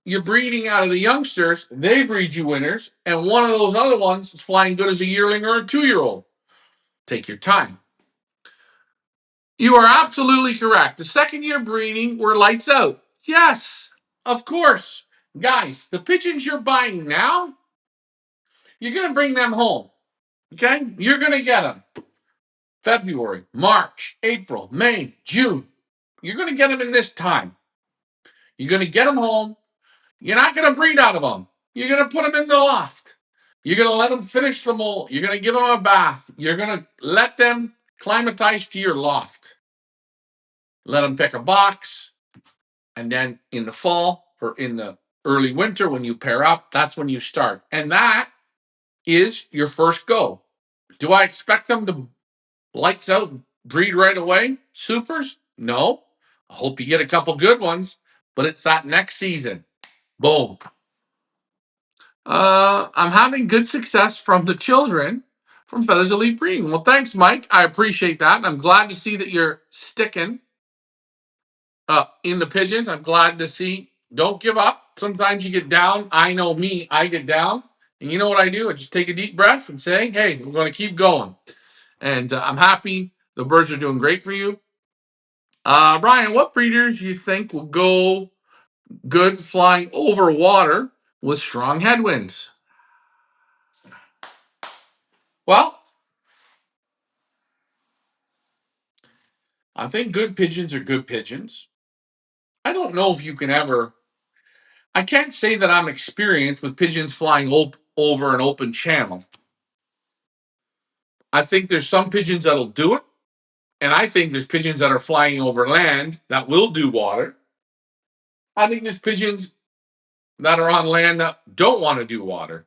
S1: you're breeding out of the youngsters. They breed you winners, and one of those other ones is flying good as a yearling or a 2-year-old. Take your time. You are absolutely correct. The second year breeding, we're lights out. Yes, of course. Guys, the pigeons you're buying now, you're going to bring them home. Okay? You're going to get them February, March, April, May, June. You're going to get them in this time. You're going to get them home. You're not going to breed out of them. You're going to put them in the loft. You're going to let them finish the molt. You're going to give them a bath. You're going to let them climatize to your loft. Let them pick a box. And then in the fall or in the early winter, when you pair up, that's when you start. And that is your first go. Do I expect them to lights out breed right away? Supers? No. I hope you get a couple good ones, but it's that next season. Boom. I'm having good success from the children from Feathers Elite Breeding. Well, thanks, Mike. I appreciate that. And I'm glad to see that you're sticking in the pigeons. I'm glad to see. Don't give up. Sometimes you get down. I know me, I get down. And you know what I do? I just take a deep breath and say, hey, we're going to keep going. And I'm happy the birds are doing great for you. Brian, what breeders do you think will go good flying over water with strong headwinds? Well, I think good pigeons are good pigeons. I don't know if you can ever. I can't say that I'm experienced with pigeons flying over an open channel. I think there's some pigeons that'll do it, and I think there's pigeons that are flying over land that will do water. I think there's pigeons that are on land that don't want to do water.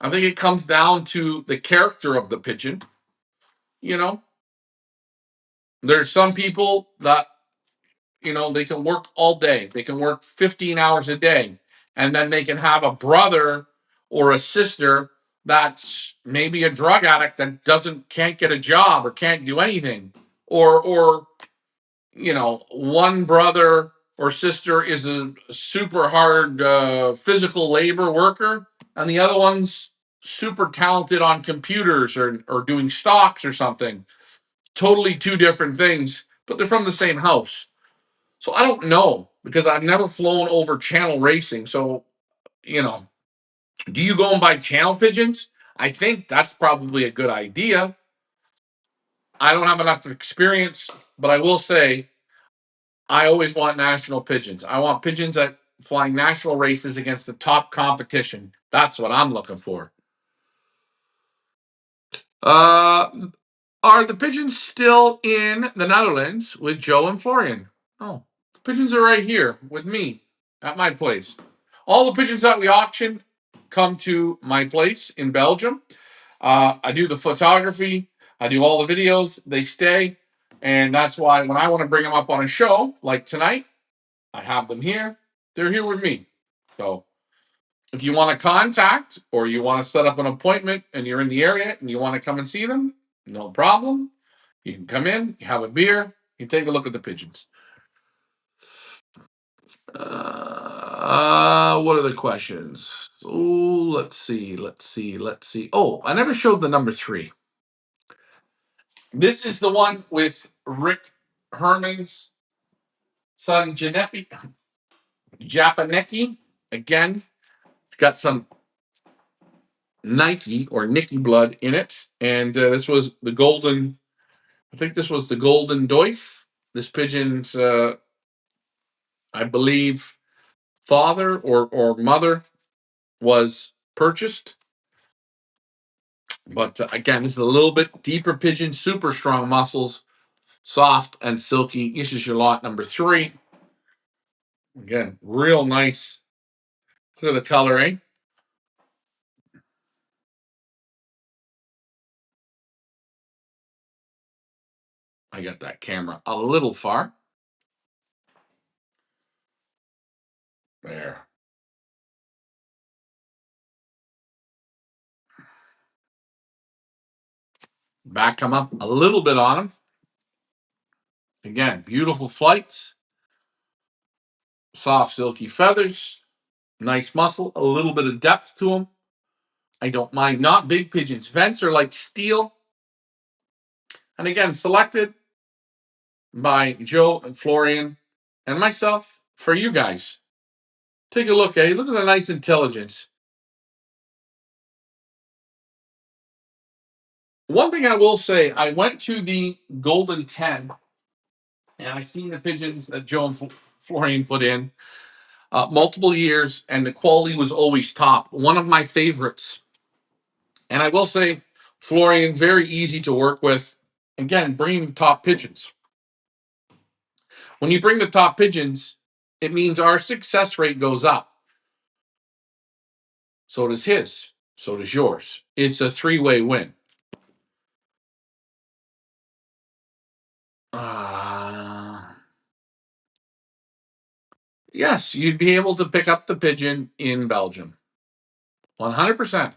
S1: I think it comes down to the character of the pigeon. You know, there's some people that, they can work all day. They can work 15 hours a day. And then they can have a brother or a sister that's maybe a drug addict that can't get a job or can't do anything. Or one brother or sister is a super hard physical labor worker, and the other one's super talented on computers or doing stocks or something. Totally two different things, but they're from the same house. So I don't know because I've never flown over channel racing. So, do you go and buy channel pigeons? I think that's probably a good idea. I don't have enough experience, but I will say I always want national pigeons. I want pigeons that flying national races against the top competition. That's what I'm looking for. Uh, are the pigeons still in the Netherlands with Joe and Florian? Oh, the pigeons are right here with me at my place. All the pigeons that we auction come to my place in Belgium. I do the photography. I do all the videos. They stay. And that's why when I want to bring them up on a show, like tonight, I have them here. They're here with me. So if you want to contact or you want to set up an appointment and you're in the area and you want to come and see them, no problem. You can come in, you have a beer, you take a look at the pigeons. What are the questions? Oh, let's see. Oh, I never showed the number 3. This is the one with Rick Herman's son, Japanecki. Again, it's got some Nike or Nicky blood in it. And this was the golden, I think this was the golden Doif. This pigeon's, I believe, father or mother was purchased. But again, this is a little bit deeper pigeon, super strong muscles, soft and silky. This is your lot number 3. Again, real nice. Look at the color, eh? I got that camera a little far. There. Back come up a little bit on them. Again, beautiful flights, soft, silky feathers, nice muscle, a little bit of depth to them. I don't mind not big pigeons. Vents are like steel. And again, selected by Joe and Florian and myself for you guys. Take a look, eh? Look at the nice intelligence. One thing I will say, I went to the Golden 10 and I seen the pigeons that Joe and Florian put in multiple years, and the quality was always top. One of my favorites. And I will say, Florian, very easy to work with. Again, bringing the top pigeons. When you bring the top pigeons, it means our success rate goes up. So does his. So does yours. It's a three-way win. Yes, you'd be able to pick up the pigeon in Belgium. 100%.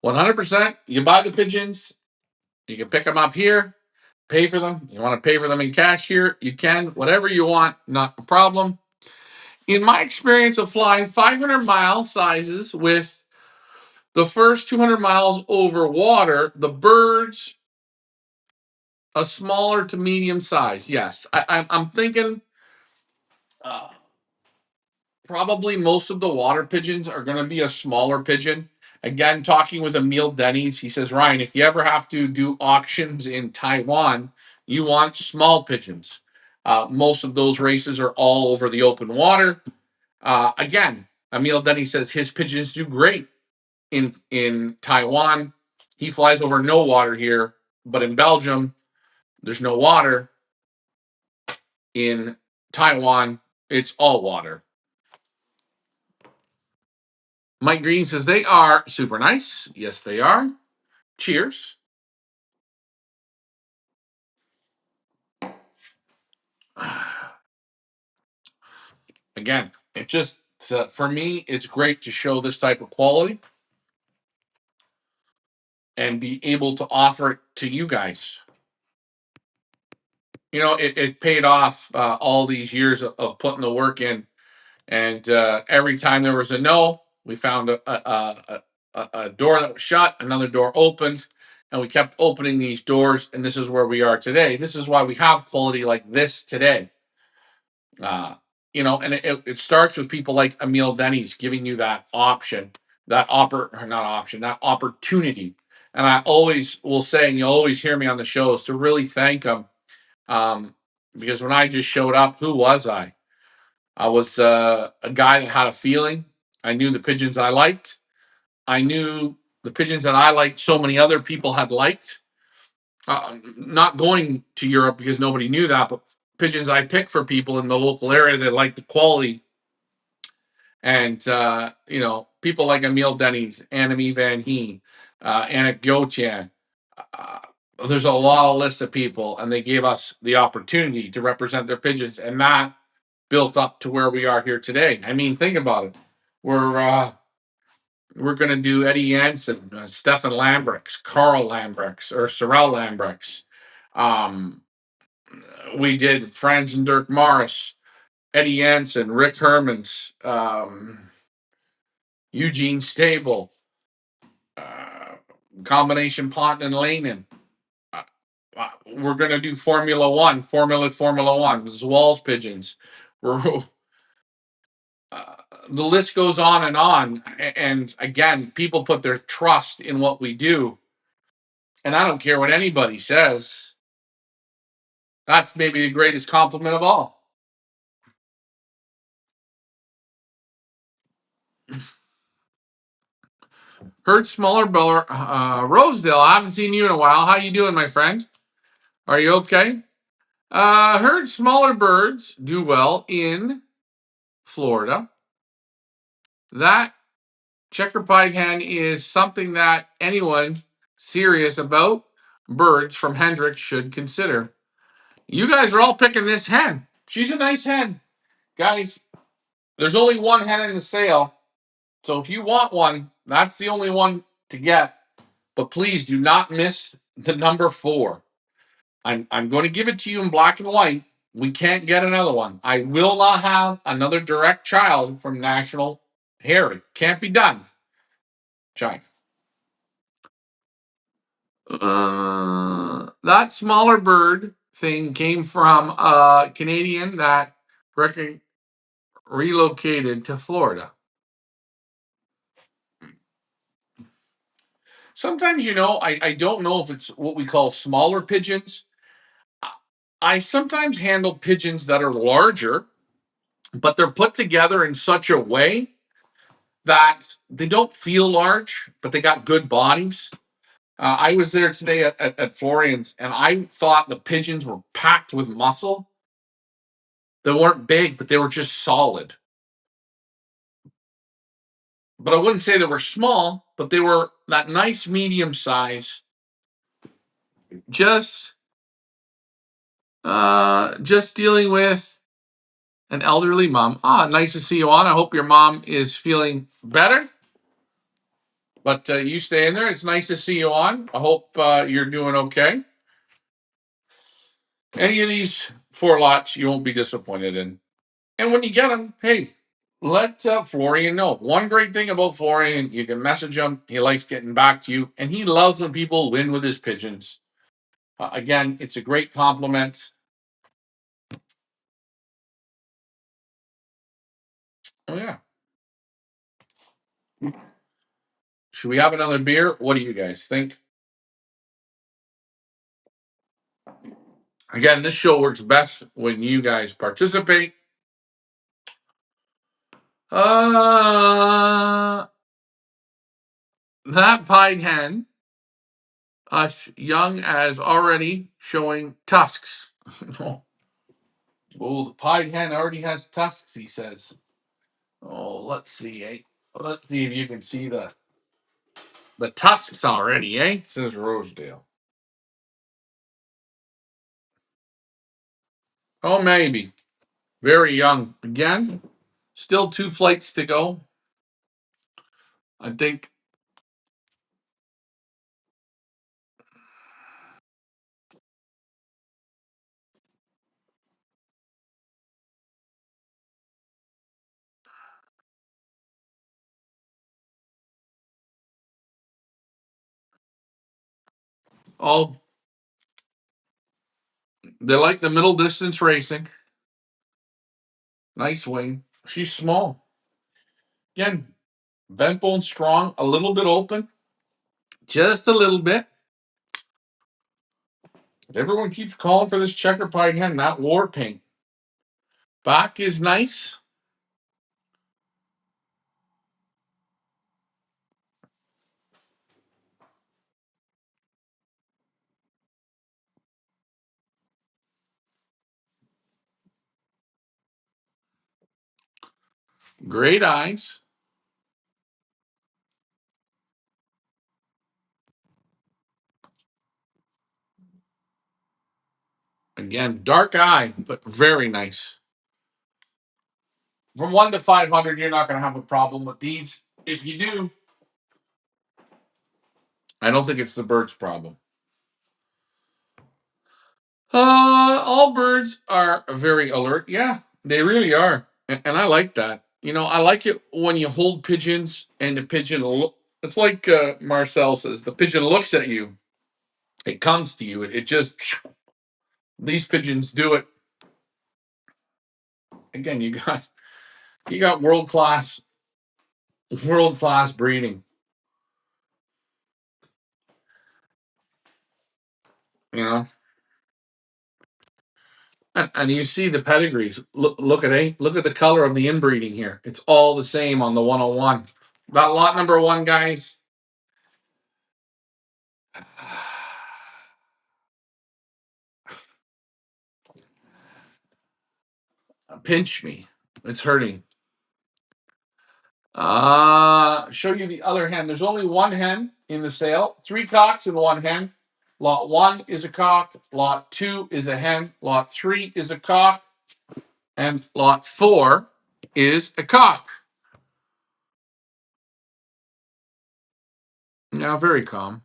S1: 100%. You buy the pigeons, you can pick them up here, pay for them. You want to pay for them in cash here, you can. Whatever you want, not a problem. In my experience of flying 500-mile sizes with the first 200 miles over water, the birds, a smaller to medium size. Yes, I'm thinking probably most of the water pigeons are going to be a smaller pigeon. Again, talking with Emil Denny's, he says, Ryan, if you ever have to do auctions in Taiwan, you want small pigeons. Most of those races are all over the open water. Again, Emil Denny says his pigeons do great in Taiwan. He flies over no water here, but in Belgium, there's no water. In Taiwan, it's all water. Mike Green says they are super nice. Yes, they are. Cheers. Again, it just for me, it's great to show this type of quality and be able to offer it to you guys. You know, it paid off all these years of putting the work in, and every time there was a no, we found a door that was shut, another door opened, and we kept opening these doors, and this is where we are today. This is why we have quality like this today. You know, and it starts with people like Emil Denny's giving you that option, that not option, that opportunity. And I always will say, and you'll always hear me on the shows, to really thank them. Because when I just showed up, who was I? I was a guy that had a feeling. I knew the pigeons I liked. I knew the pigeons that I liked, so many other people had liked. Not going to Europe because nobody knew that, but pigeons I picked for people in the local area that liked the quality. And, you know, people like Emil Denny's, Annemie Van Heen, Anik Gotian. There's a lot of lists of people, and they gave us the opportunity to represent their pigeons, and that built up to where we are here today. I mean, think about it. We're going to do Eddie Jansen, Stefan Lambrechts, Carl Lambrechts, or Sorel Lambrechts. We did Franz and Dirk Morris, Eddie Jansen, Rick Hermans, Eugene Stable, combination Ponton and Lanin. We're going to do Formula One, Formula One, Zwal's pigeons. The list goes on and on. And again, people put their trust in what we do. And I don't care what anybody says. That's maybe the greatest compliment of all. Heard smaller Beller, Rosedale. I haven't seen you in a while. How you doing, my friend? Are you okay? Heard smaller birds do well in Florida. That checker pied hen is something that anyone serious about birds from Hendricks should consider. You guys are all picking this hen. She's a nice hen. Guys, There's only one hen in the sale. So if you want one, that's the only one to get. But please do not miss the number 4. I'm going to give it to you in black and white. We can't get another one. I will not have another direct child from National Harry. Can't be done. China. That smaller bird thing came from a Canadian that relocated to Florida. Sometimes, I don't know if it's what we call smaller pigeons. I sometimes handle pigeons that are larger, but they're put together in such a way that they don't feel large, but they got good bodies. I was there today at Florian's, and I thought the pigeons were packed with muscle. They weren't big, but they were just solid. But I wouldn't say they were small, but they were that nice medium size. Just just dealing with an elderly mom. Nice to see you on. I hope your mom is feeling better. But you stay in there. It's nice to see you on. I hope you're doing okay. Any of these 4 lots you won't be disappointed in. And when you get them, hey, let Florian know. One great thing about Florian, you can message him. He likes getting back to you, and he loves when people win with his pigeons. Again, it's a great compliment. Oh, yeah. Should we have another beer? What do you guys think? Again, this show works best when you guys participate. That pied hen, us young as already showing tusks. Oh, the pied hen already has tusks, he says. Oh, let's see, eh? Let's see if you can see the tusks already, eh? Says Rosedale. Oh, maybe. Very young. Again, still 2 flights to go. I think. Oh, they like the middle distance racing. Nice wing. She's small. Again, bent bone strong, a little bit open. Just a little bit. Everyone keeps calling for this checker pied hen, not war paint. Back is nice. Great eyes. Again, dark eye, but very nice. From 1 to 500, you're not going to have a problem with these. If you do, I don't think it's the bird's problem. All birds are very alert. Yeah, they really are. And I like that. I like it when you hold pigeons and the pigeon, it's like Marcel says, the pigeon looks at you, it comes to you. It just, these pigeons do it. Again, you got world class breeding. You know, and you see the pedigrees. Look at the color of the inbreeding here. It's all the same on the 101. That lot number 1, guys. Pinch me. It's hurting. Show you the other hen. There's only 1 hen in the sale. 3 cocks and 1 hen. Lot 1 is a cock. Lot 2 is a hen. Lot 3 is a cock. And lot 4 is a cock. Now, very calm.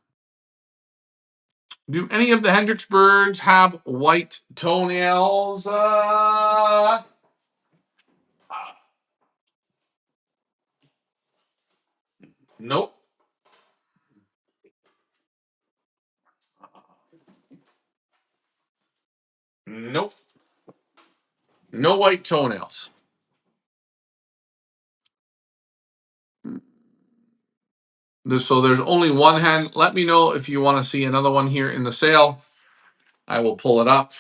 S1: Do any of the Hendrix birds have white toenails? Nope. Nope. No white toenails. So there's only one hen. Let me know if you want to see another one here in the sale. I will pull it up.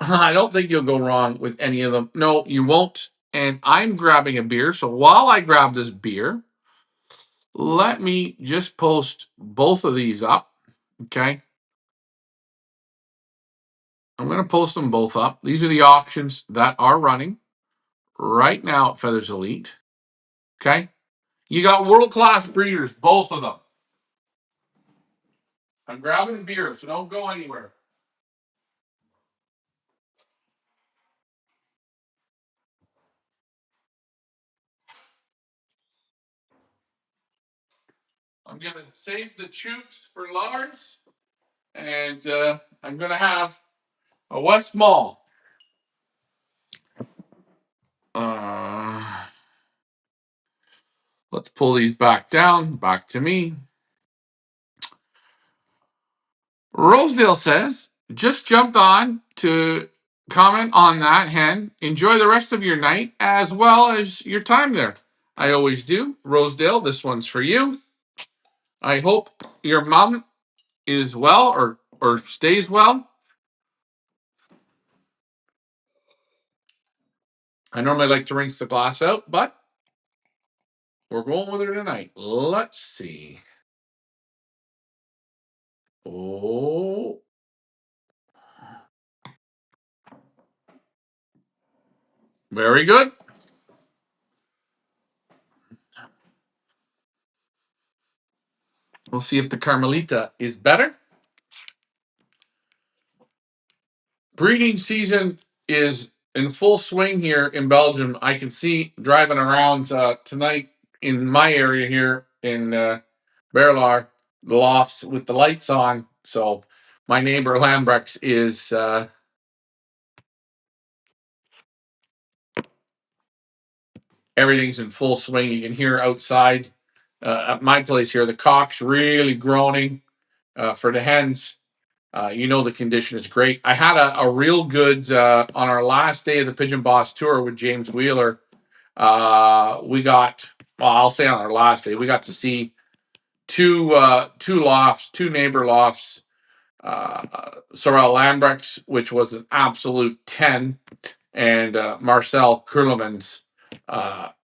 S1: I don't think you'll go wrong with any of them. No, you won't. And I'm grabbing a beer. So while I grab this beer, let me just post both of these up. Okay. I'm going to post them both up. These are the auctions that are running right now at Feathers Elite. Okay. You got world class breeders, both of them. I'm grabbing a beer, so don't go anywhere. I'm going to save the chooks for Lars, and I'm going to have a West Mall. Let's pull these back down, back to me. Rosedale says, just jumped on to comment on that, hen. Enjoy the rest of your night as well as your time there. I always do. Rosedale, this one's for you. I hope your mom is well or stays well. I normally like to rinse the glass out, but we're going with her tonight. Let's see. Oh. Very good. We'll see if the Carmelita is better. Breeding season is in full swing here in Belgium. I can see driving around tonight in my area here in Berlaar, the lofts with the lights on. So my neighbor Lambrex is everything's in full swing. You can hear outside at my place here, the cock's really groaning for the hens. The condition is great. I had a real good on our last day of the Pigeon Boss tour with James Wheeler. We got, well, I'll say on our last day, we got to see two lofts, two neighbor lofts. Sorel Lambrex, which was an absolute 10, and Marcel Kurlemans,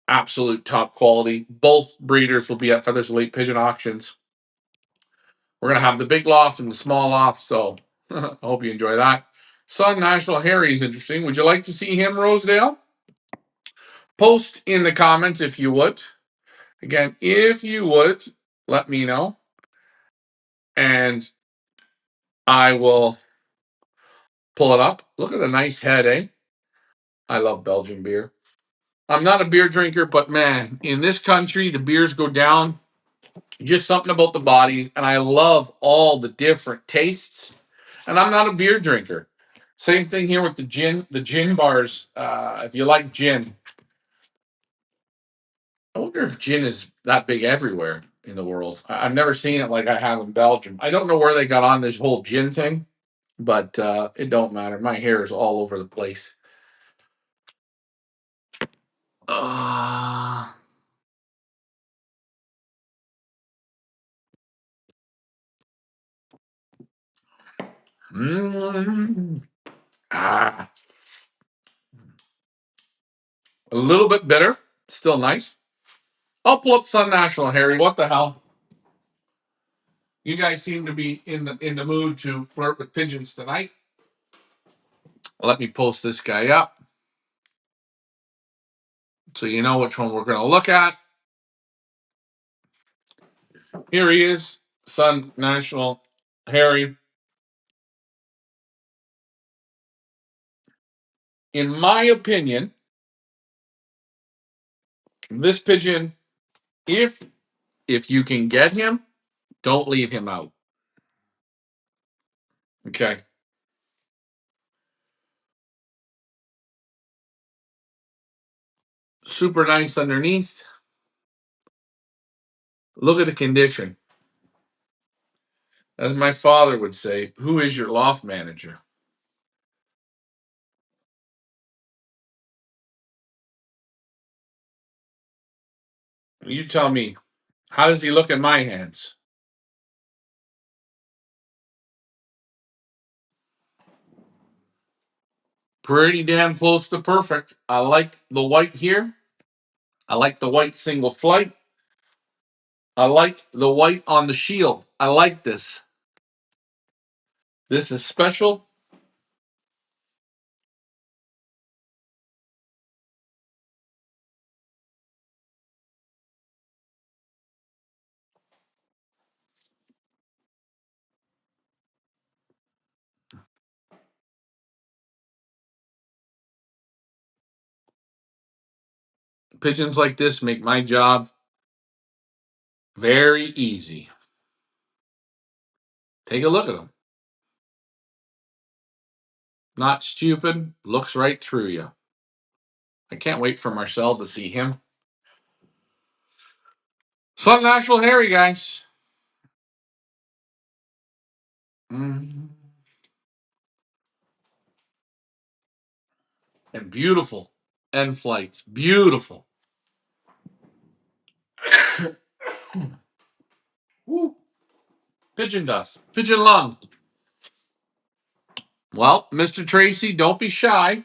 S1: absolute top quality. Both breeders will be at Feathers Elite Pigeon Auctions. We're going to have the big loft and the small loft, so I hope you enjoy that. Sun National Harry is interesting. Would you like to see him, Rosedale? Post in the comments if you would. Again, if you would, let me know. And I will pull it up. Look at the nice head, eh? I love Belgian beer. I'm not a beer drinker, but man, in this country, the beers go down. Just something about the bodies. And I love all the different tastes. And I'm not a beer drinker. Same thing here with the gin bars. If you like gin, I wonder if gin is that big everywhere in the world. I've never seen it like I have in Belgium. I don't know where they got on this whole gin thing, but it don't matter. My hair is all over the place. Uh, mm, ah, a little bit bitter, still nice. I'll pull up Sun National, Harry. What the hell? You guys seem to be in the mood to flirt with pigeons tonight. Let me post this guy up so you know which one we're going to look at. Here he is, Sun National Harry. In my opinion, this pigeon, if you can get him, don't leave him out. Okay. Super nice underneath. Look at the condition. As my father would say, who is your loft manager? You tell me, how does he look in my hands? Pretty damn close to perfect. I like the white here. I like the white single flight. I like the white on the shield. I like this. This is special. Pigeons like this make my job very easy. Take a look at them. Not stupid. Looks right through you. I can't wait for Marcel to see him. Sun National Harry, guys. Mm. And beautiful end flights. Beautiful. Woo. Pigeon dust. Pigeon lung. Well, Mr. Tracy, don't be shy.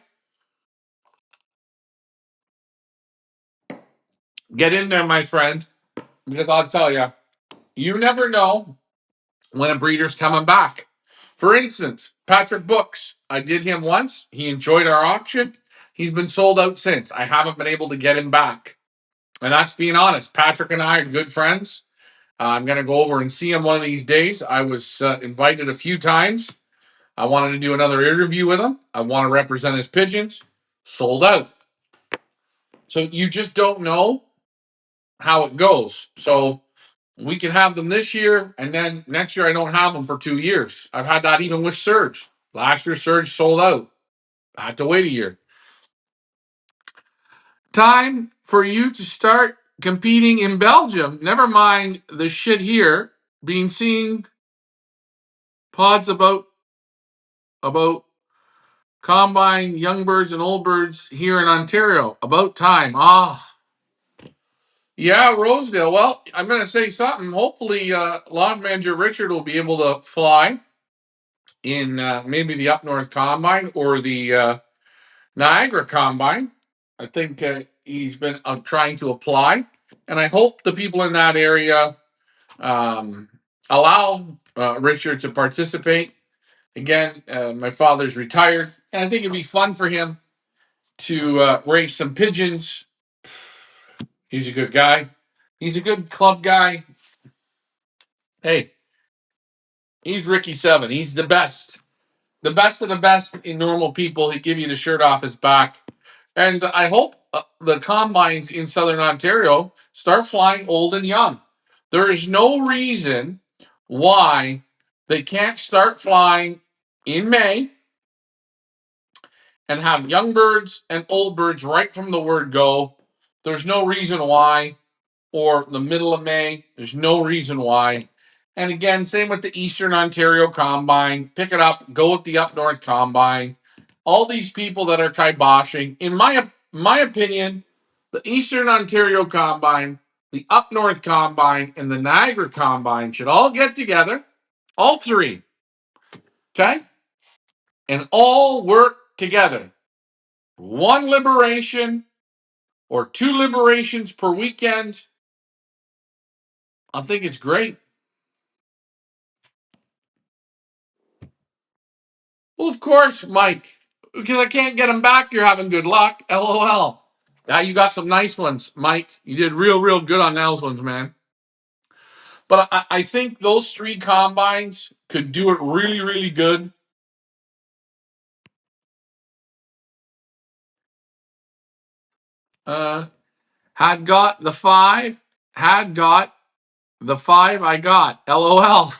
S1: Get in there, my friend. Because I'll tell you, you never know when a breeder's coming back. For instance, Patrick Books. I did him once. He enjoyed our auction. He's been sold out since. I haven't been able to get him back. And that's being honest. Patrick and I are good friends. I'm going to go over and see him one of these days. I was invited a few times. I wanted to do another interview with him. I want to represent his pigeons. Sold out. So you just don't know how it goes. So we can have them this year, and then next year I don't have them for 2 years. I've had that even with Surge. Last year, Surge sold out. I had to wait a year. Time for you to start competing in Belgium. Never mind the shit here. Being seen pods about combine young birds and old birds here in Ontario. About time. Yeah, Rosedale. Well, I'm going to say something. Hopefully, Log Manager Richard will be able to fly in maybe the Up North Combine or the Niagara Combine. I think he's been trying to apply. And I hope the people in that area allow Richard to participate. Again, my father's retired, and I think it'd be fun for him to race some pigeons. He's a good guy. He's a good club guy. Hey, he's Ricky Seven. He's the best. The best of the best in normal people. He'd give you the shirt off his back. And I hope the combines in Southern Ontario start flying old and young. There is no reason why they can't start flying in May and have young birds and old birds right from the word go. There's no reason why. Or the middle of May, there's no reason why. And again, same with the Eastern Ontario Combine. Pick it up, go with the Up North Combine. All these people that are kiboshing, in my opinion, the Eastern Ontario Combine, the Up North Combine, and the Niagara Combine should all get together, all three, okay? And all work together. One liberation or two liberations per weekend. I think it's great. Well, of course, Mike. Because I can't get them back. You're having good luck. LOL. Now you got some nice ones, Mike. You did real good on those ones, man. But I think those three combines could do it really good. Had got the five. Had got the five I got. LOL.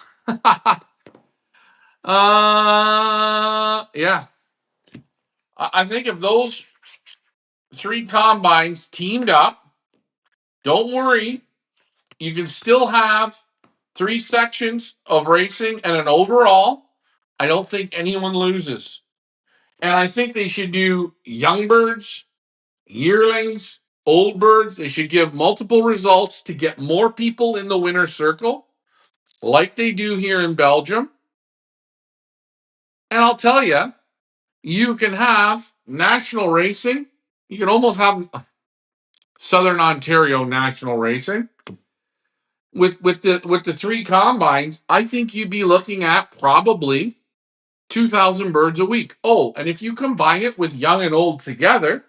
S1: Yeah. I think if those three combines teamed up, don't worry, you can still have three sections of racing and an overall. I don't think anyone loses. And I think they should do young birds, yearlings, old birds. They should give multiple results to get more people in the winner's circle, like they do here in Belgium. And I'll tell you, you can have national racing. You can almost have Southern Ontario national racing with the three combines. I think you'd be looking at probably 2,000 birds a week. Oh, and if you combine it with young and old together,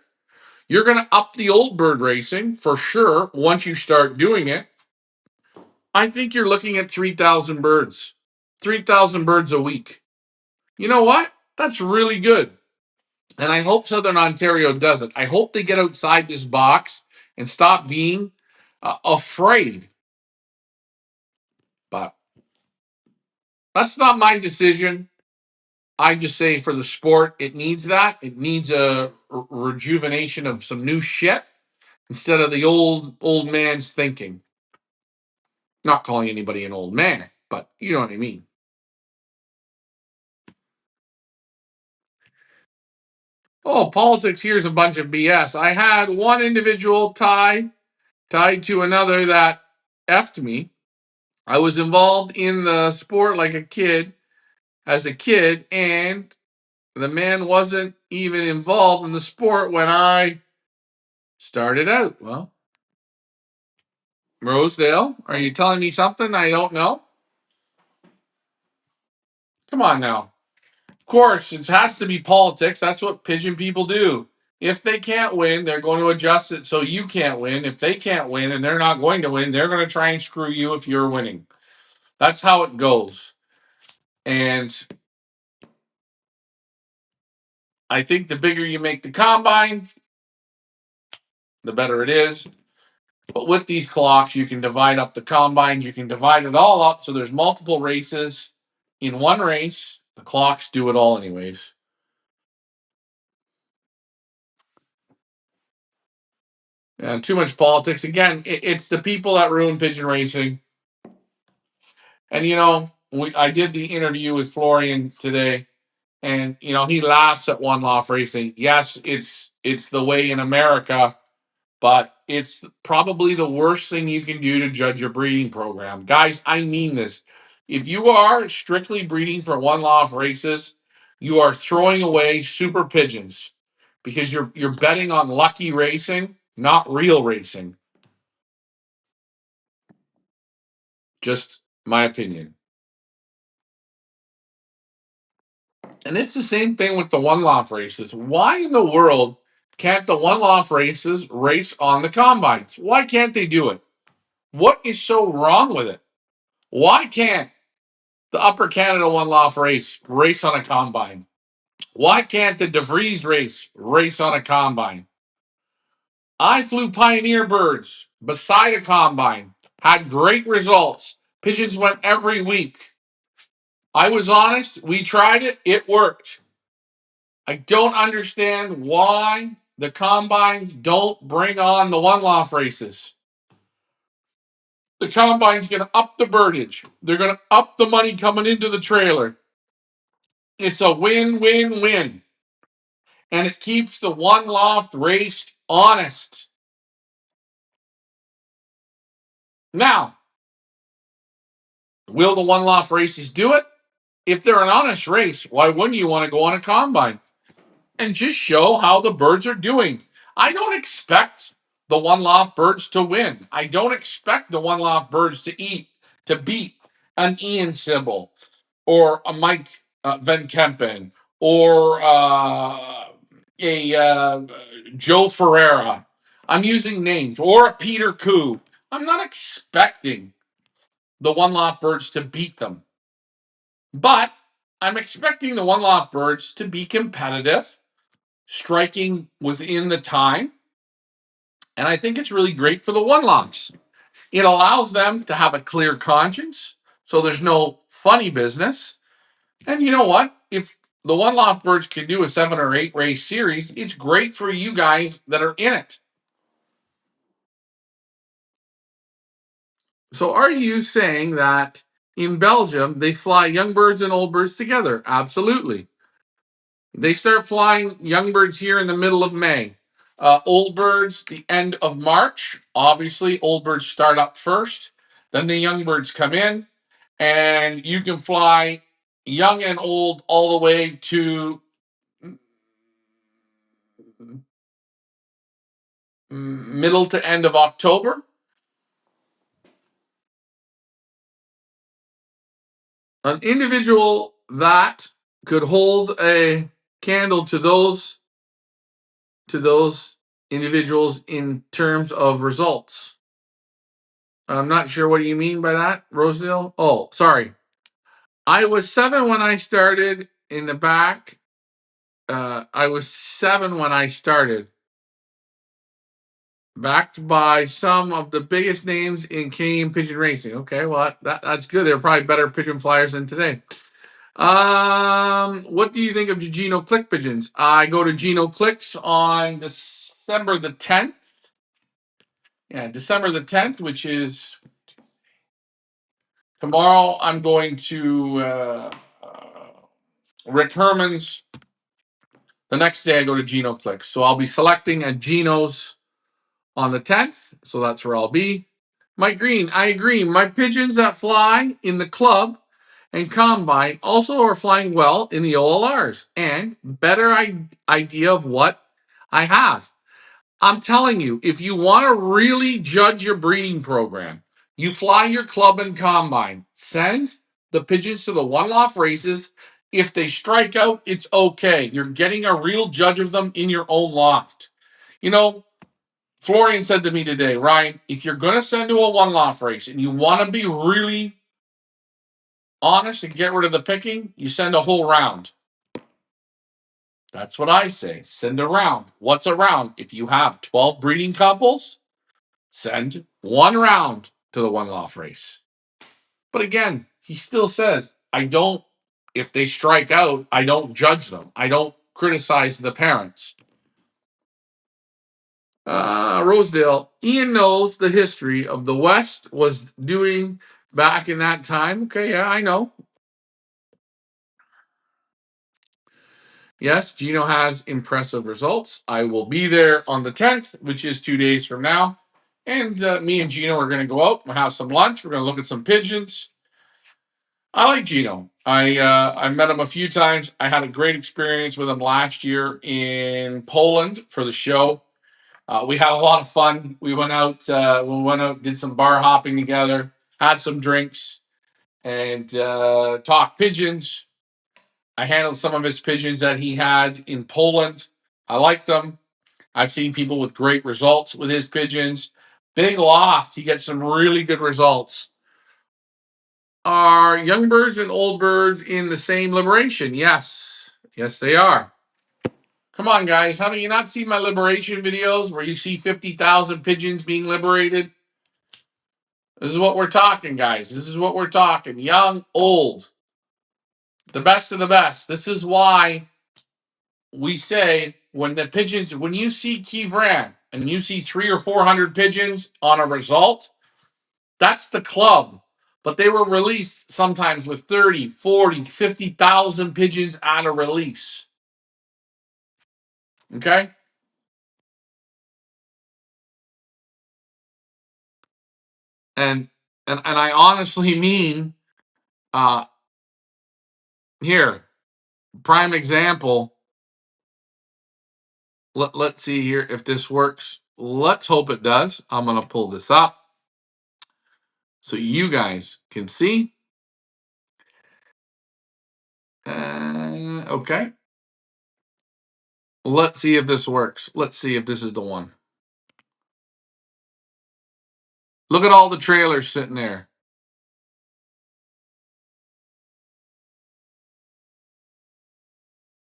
S1: you're going to up the old bird racing for sure once you start doing it. I think you're looking at 3,000 birds, 3,000 birds a week. You know what? That's really good. And I hope Southern Ontario does it. I hope they get outside this box and stop being afraid. But that's not my decision. I just say for the sport, it needs that. It needs a rejuvenation of some new shit instead of the old man's thinking. Not calling anybody an old man, but you know what I mean. Oh, politics here's a bunch of BS. I had one individual tied to another that effed me. I was involved in the sport like a kid, as a kid, and the man wasn't even involved in the sport when I started out. Well, Rosedale, are you telling me something I don't know? Come on now. Of course, it has to be politics. That's what pigeon people do. If they can't win, they're going to adjust it so you can't win. If they can't win and they're not going to win, they're going to try and screw you if you're winning. That's how it goes. And I think the bigger you make the combine, the better it is. But with these clocks, you can divide up the combines. You can divide it all up so there's multiple races in one race. The clocks do it all, anyways. And too much politics. Again, it's the people that ruin pigeon racing. And I did the interview with Florian today, and he laughs at one law racing. Yes, it's the way in America, but it's probably the worst thing you can do to judge a breeding program. Guys, I mean this. If you are strictly breeding for one law of races, you are throwing away super pigeons because you're betting on lucky racing, not real racing. Just my opinion. And it's the same thing with the one law races. Why in the world can't the one law races race on the combines? Why can't they do it? What is so wrong with it? Why can't the Upper Canada One Law race on a combine? Why can't the DeVries race on a combine? I flew Pioneer birds beside a combine, had great results. Pigeons went every week. I was honest. We tried it. It worked. I don't understand why the combines don't bring on the one law races. The combine's going to up the birdage. They're going to up the money coming into the trailer. It's a win-win-win. And it keeps the one loft race honest. Now, will the one loft races do it? If they're an honest race, why wouldn't you want to go on a combine and just show how the birds are doing? I don't expect the one loft birds to win. I don't expect the one loft birds to beat an Ian Sybil or a Mike Van Kempen or a Joe Ferreira. I'm using names, or a Peter Koo. I'm not expecting the one lot birds to beat them, but I'm expecting the one lot birds to be competitive, striking within the time, And I think it's really great for the one-lofts. It allows them to have a clear conscience, so there's no funny business. And you know what? If the one-loft birds can do a 7 or 8 race series, it's great for you guys that are in it. So are you saying that in Belgium they fly young birds and old birds together? Absolutely. They start flying young birds here in the middle of May. Old birds the end of March. Obviously, old birds start up first. Then the young birds come in, and you can fly young and old all the way to middle to end of October. An individual that could hold a candle to those individuals in terms of results. I'm not sure what do you mean by that, Rosedale? Oh, sorry. I was 7 when I started in the back. I was 7 when I started, backed by some of the biggest names in Canadian pigeon racing. Okay, well that's good. They're probably better pigeon flyers than today. What do you think of Gino Click pigeons? I go to Gino Clicks on December the 10th. Yeah, December the 10th, which is tomorrow. I'm going to Rick Herman's. The next day I go to Gino Clicks. So I'll be selecting at Gino's on the 10th. So that's where I'll be. Mike Green, I agree. My pigeons that fly in the club and combine also are flying well in the OLRs and better idea of what I have. I'm telling you, if you want to really judge your breeding program, you fly your club and combine. Send the pigeons to the one-loft races. If they strike out, it's okay. You're getting a real judge of them in your own loft. You know, Florian said to me today, Ryan, if you're going to send to a one-loft race and you want to be really honest and get rid of the picking, you send a whole round. That's what I say. Send a round. What's a round? If you have 12 breeding couples, send 1 round to the one-loft race. But again, he still says, if they strike out, I don't judge them. I don't criticize the parents. Rosedale, Ian knows the history of the West was doing back in that time. Okay, yeah, I know. Yes, Gino has impressive results. I will be there on the 10th, which is 2 days from now. And me and Gino are going to go out and have some lunch. We're going to look at some pigeons. I like Gino. I met him a few times. I had a great experience with him last year in Poland for the show. We had a lot of fun. We went out. Did some bar hopping together, had some drinks, and talked pigeons. I handled some of his pigeons that he had in Poland. I liked them. I've seen people with great results with his pigeons. Big loft. He gets some really good results. Are young birds and old birds in the same liberation? Yes. Yes, they are. Come on, guys. How do you not see my liberation videos where you see 50,000 pigeons being liberated? This is what we're talking, guys. This is what we're talking. Young, old. The best of the best. This is why we say when you see Kivran and you see 300 or 400 pigeons on a result, that's the club. But they were released sometimes with 30, 40, 50,000 pigeons at a release. Okay? And I honestly mean here, prime example. Let's see here if this works. Let's hope it does. I'm going to pull this up so you guys can see. Okay. Let's see if this works. Let's see if this is the one. Look at all the trailers sitting there.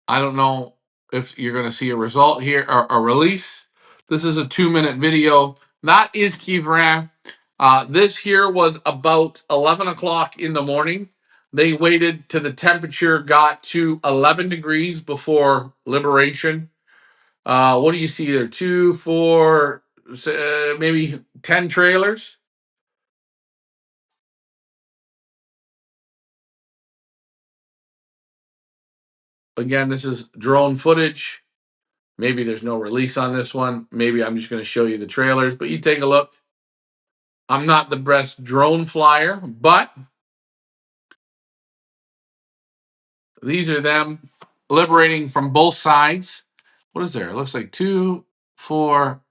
S1: I don't know if you're going to see a result here or a release. This is a 2-minute video. That is Kivrin. This here was about 11 o'clock in the morning. They waited till the temperature got to 11 degrees before liberation. What do you see there? 2, 4, maybe 10 trailers. Again, this is drone footage. Maybe there's no release on this one. Maybe I'm just going to show you the trailers, but you take a look. I'm not the best drone flyer, but these are them liberating from both sides. What is there? It looks like 2, 4,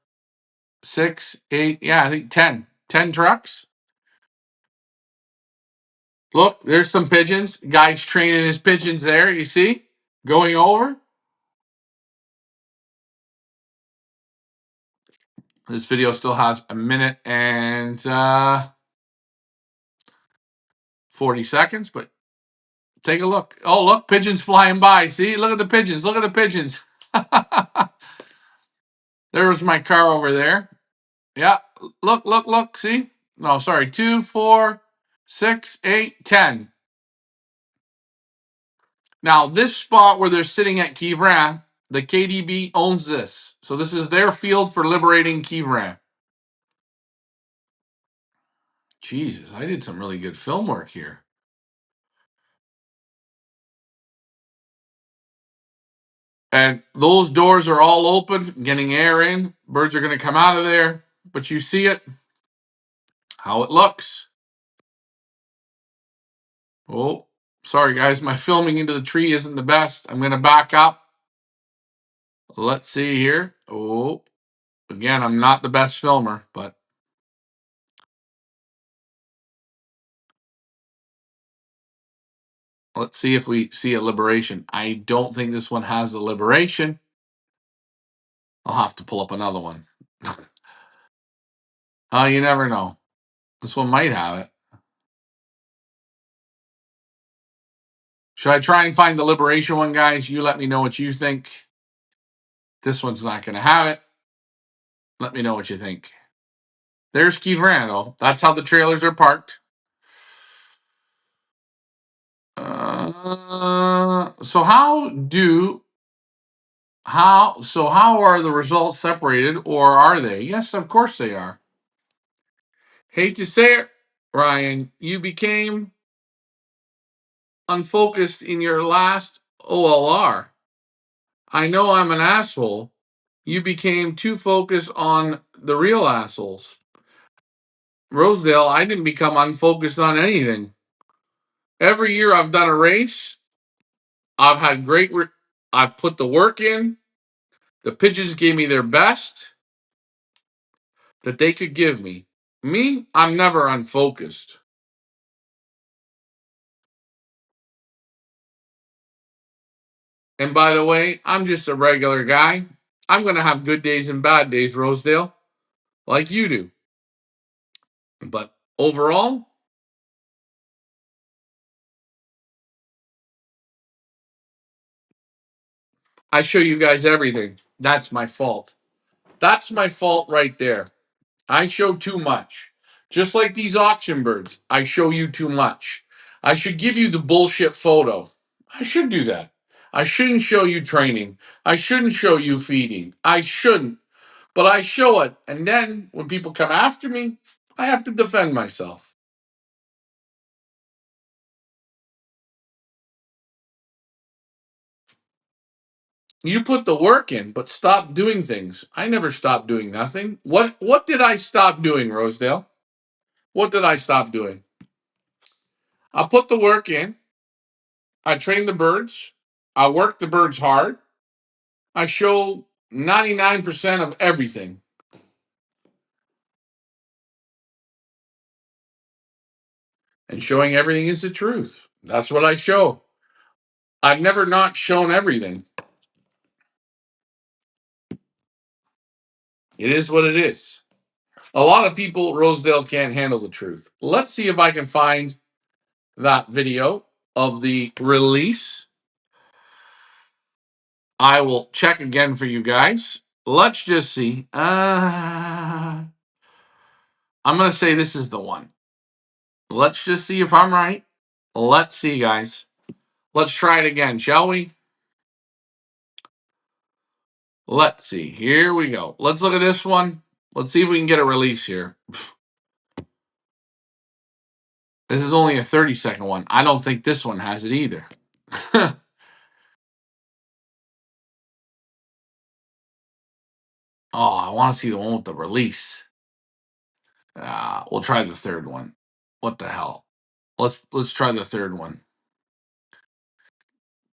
S1: 6, 8. Yeah, I think 10. 10 trucks. Look, there's some pigeons. Guy's training his pigeons there. You see? Going over. This video still has a minute and 40 seconds, but take a look. Oh, look, pigeons flying by. See? Look at the pigeons. Look at the pigeons. There was my car over there. Yeah. Look. See? No, sorry. 2, 4, 6, 8, 10. Now, this spot where they're sitting at Kivrin, the KDB owns this. So this is their field for liberating Kivrin. Jesus, I did some really good film work here. And those doors are all open, getting air in. Birds are going to come out of there. But you see it, how it looks. Oh, sorry, guys. My filming into the tree isn't the best. I'm going to back up. Let's see here. Oh, again, I'm not the best filmer, but let's see if we see a liberation. I don't think this one has a liberation. I'll have to pull up another one. Oh, you never know. This one might have it. Should I try and find the liberation one, guys? You let me know what you think. This one's not going to have it. Let me know what you think. There's Kivrin, though. That's how the trailers are parked. So how are the results separated, or are they? Yes, of course they are. Hate to say it, Ryan, you became unfocused in your last OLR. I know I'm an asshole. You became too focused on the real assholes. Rosedale, I didn't become unfocused on anything. Every year I've done a race, I've had I've put the work in. The pigeons gave me their best that they could give me. Me, I'm never unfocused. And by the way, I'm just a regular guy. I'm going to have good days and bad days, Rosedale, like you do. But overall, I show you guys everything. That's my fault. That's my fault right there. I show too much. Just like these auction birds, I show you too much. I should give you the bullshit photo. I should do that. I shouldn't show you training. I shouldn't show you feeding. I shouldn't. But I show it. And then when people come after me, I have to defend myself. You put the work in, but stop doing things. I never stopped doing nothing. What did I stop doing, Rosedale? What did I stop doing? I put the work in. I train the birds. I work the birds hard. I show 99% of everything. And showing everything is the truth. That's what I show. I've never not shown everything. It is what it is. A lot of people, Rosedale, can't handle the truth. Let's see if I can find that video of the release. I will check again for you guys. Let's just see. I'm going to say this is the one. Let's just see if I'm right. Let's see, guys. Let's try it again, shall we? Let's see. Here we go. Let's look at this one. Let's see if we can get a release here. This is only a 30-second one. I don't think this one has it either. Oh, I want to see the one with the release. We'll try the third one. What the hell? Let's try the third one.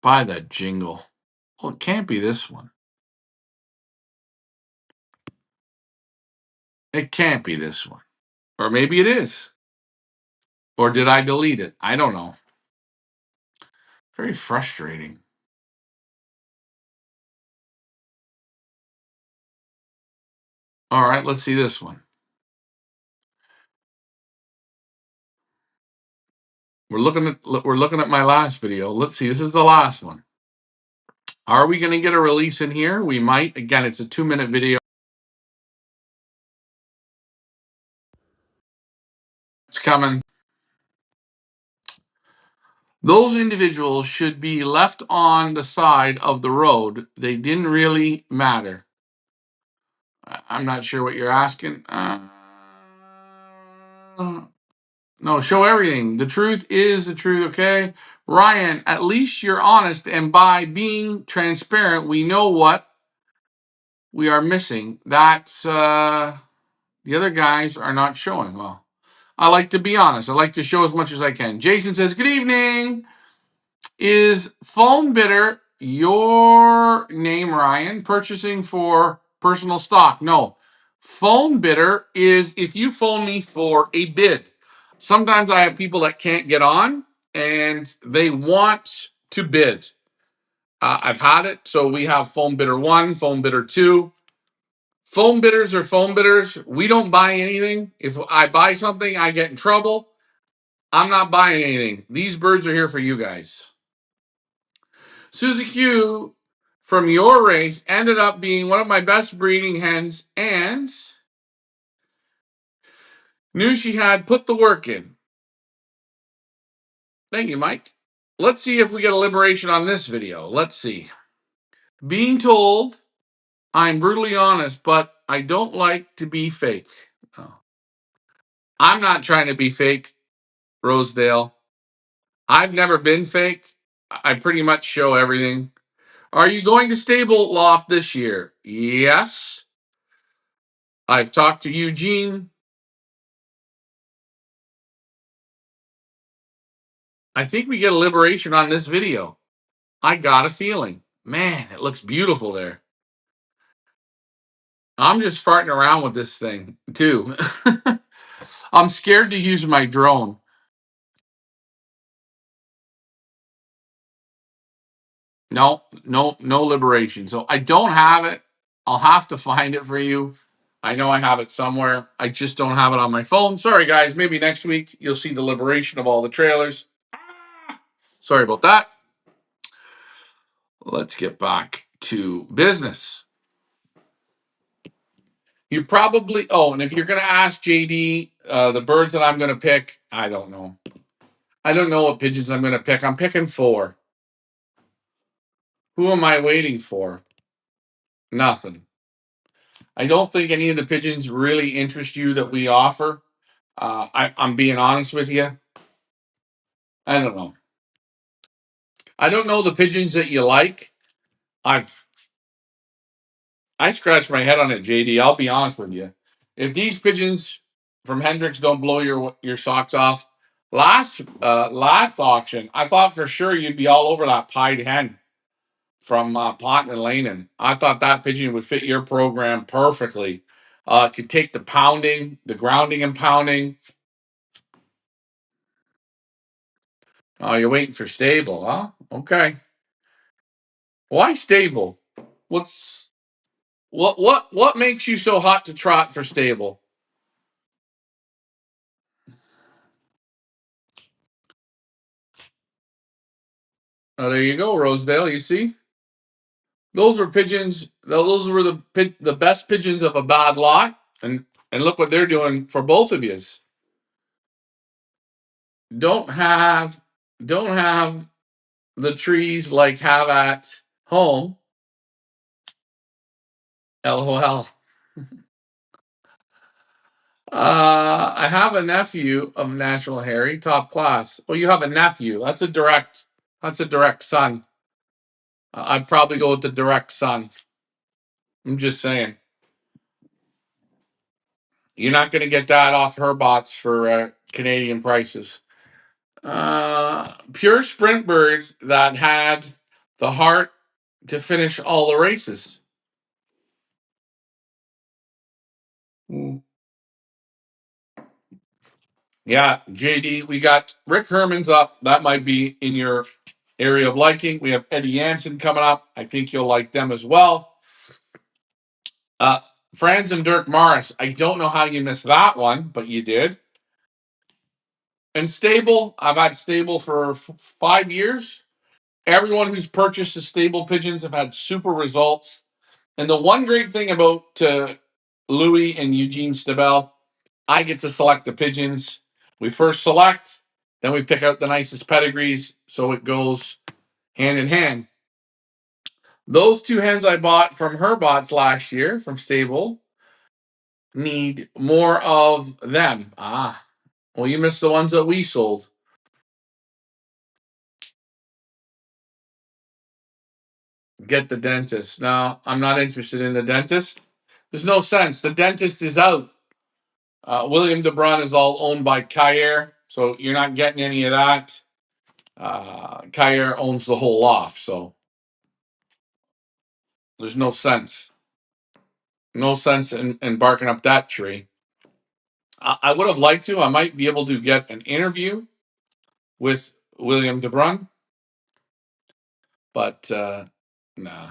S1: Buy the jingle. Well, it can't be this one. It can't be this one. Or maybe it is. Or did I delete it? I don't know. Very frustrating. All right, let's see this one. We're looking at my last video. Let's see. This is the last one. Are we going to get a release in here? We might. Again, it's a 2-minute video. It's coming. Those individuals should be left on the side of the road. They didn't really matter. I'm not sure what you're asking. No, show everything. The truth is the truth, okay? Ryan, at least you're honest, and by being transparent, we know what we are missing. That's the other guys are not showing. Well, I like to be honest. I like to show as much as I can. Jason says, good evening. Is Phone Bidder your name, Ryan? Purchasing for personal stock? No. Phone Bidder is if you phone me for a bid. Sometimes I have people that can't get on and they want to bid. I've had it. So we have Phone Bidder 1, Phone Bidder 2. Phone bidders are phone bidders. We don't buy anything. If I buy something, I get in trouble. I'm not buying anything. These birds are here for you guys. Susie Q from your race ended up being one of my best breeding hens and knew she had put the work in. Thank you, Mike. Let's see if we get a liberation on this video. Let's see. Being told I'm brutally honest, but I don't like to be fake. Oh. I'm not trying to be fake, Rosedale. I've never been fake. I pretty much show everything. Are you going to Stable Loft this year? Yes. I've talked to Eugene. I think we get a liberation on this video. I got a feeling. Man, it looks beautiful there. I'm just farting around with this thing, too. I'm scared to use my drone. No liberation. So I don't have it. I'll have to find it for you. I know I have it somewhere. I just don't have it on my phone. Sorry, guys. Maybe next week you'll see the liberation of all the trailers. Sorry about that. Let's get back to business. You probably, and if you're going to ask JD, the birds that I'm going to pick, I don't know. I don't know what pigeons I'm going to pick. I'm picking 4. Who am I waiting for? Nothing. I don't think any of the pigeons really interest you that we offer. I'm being honest with you. I don't know. I don't know the pigeons that you like. I scratched my head on it, JD. I'll be honest with you. If these pigeons from Hendricks don't blow your socks off, last auction, I thought for sure you'd be all over that pied hen from Pot and Lane. I thought that pigeon would fit your program perfectly. Could take the pounding, the grounding and pounding. Oh, you're waiting for Stable, huh? Okay. Why Stable? What makes you so hot to trot for Stable? Oh, there you go, Rosedale. You see? Those were pigeons. Those were the best pigeons of a bad lot, and look what they're doing for both of yous. Don't have don't have the trees like have at home. LOL. I have a nephew of National Harry, top class. Oh, you have a nephew. That's a direct son. I'd probably go with the direct son. I'm just saying. You're not going to get that off her bots for Canadian prices. Pure sprint birds that had the heart to finish all the races. Mm. Yeah, JD, we got Rick Herman's up. That might be in your area of liking. We have Eddie Jansen coming up. I think you'll like them as well. Uh, Franz and Dirk Morris. I don't know how you missed that one, but you did. And Stable, I've had Stable for 5 years. Everyone who's purchased the Stable pigeons have had super results. And the one great thing about Louis and Eugene Stabell, I get to select the pigeons. We first select, then we pick out the nicest pedigrees, so it goes hand in hand. Those two hens I bought from Herbots last year from Stable need more of them. Ah, well, you missed the ones that we sold. Get the dentist. No, I'm not interested in the dentist. There's no sense. The dentist is out. William DeBrun is all owned by Kayer, so you're not getting any of that. Kayer owns the whole loft, so there's no sense. No sense in barking up that tree. I would have liked to. I might be able to get an interview with William DeBrun, but nah.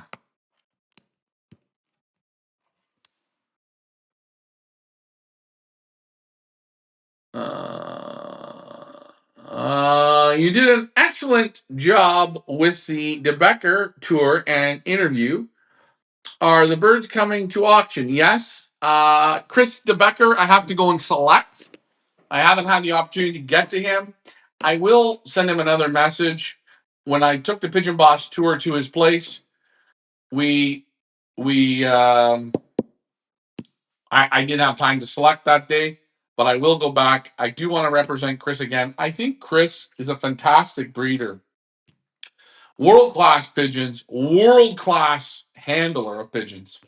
S1: You did an excellent job with the DeBecker tour and interview. Are the birds coming to auction? Yes. Chris DeBecker, I have to go and select. I haven't had the opportunity to get to him. I will send him another message. When I took the Pigeon Boss tour to his place, we we I didn't have time to select that day, but I will go back. I do want to represent Chris again. I think Chris is a fantastic breeder. World class pigeons, world class handler of pigeons,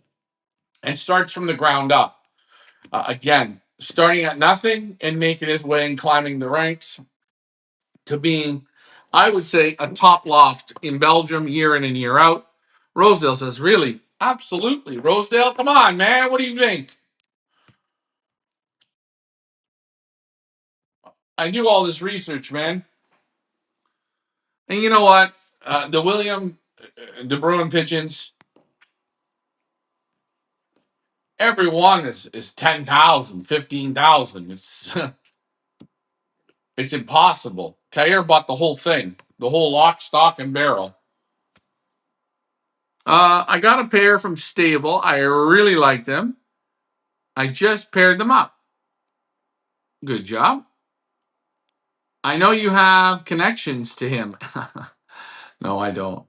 S1: and starts from the ground up. Again, starting at nothing and making his way and climbing the ranks to being, I would say, a top loft in Belgium year in and year out. Rosedale says, really? Absolutely. Rosedale, come on, man. What do you think? I do all this research, man. And you know what? The William De Bruin pigeons, every one is 10,000, 15,000. It's it's impossible. Kair bought the whole thing, the whole lock, stock, and barrel. I got a pair from Stable. I really like them. I just paired them up. Good job. I know you have connections to him. No, I don't.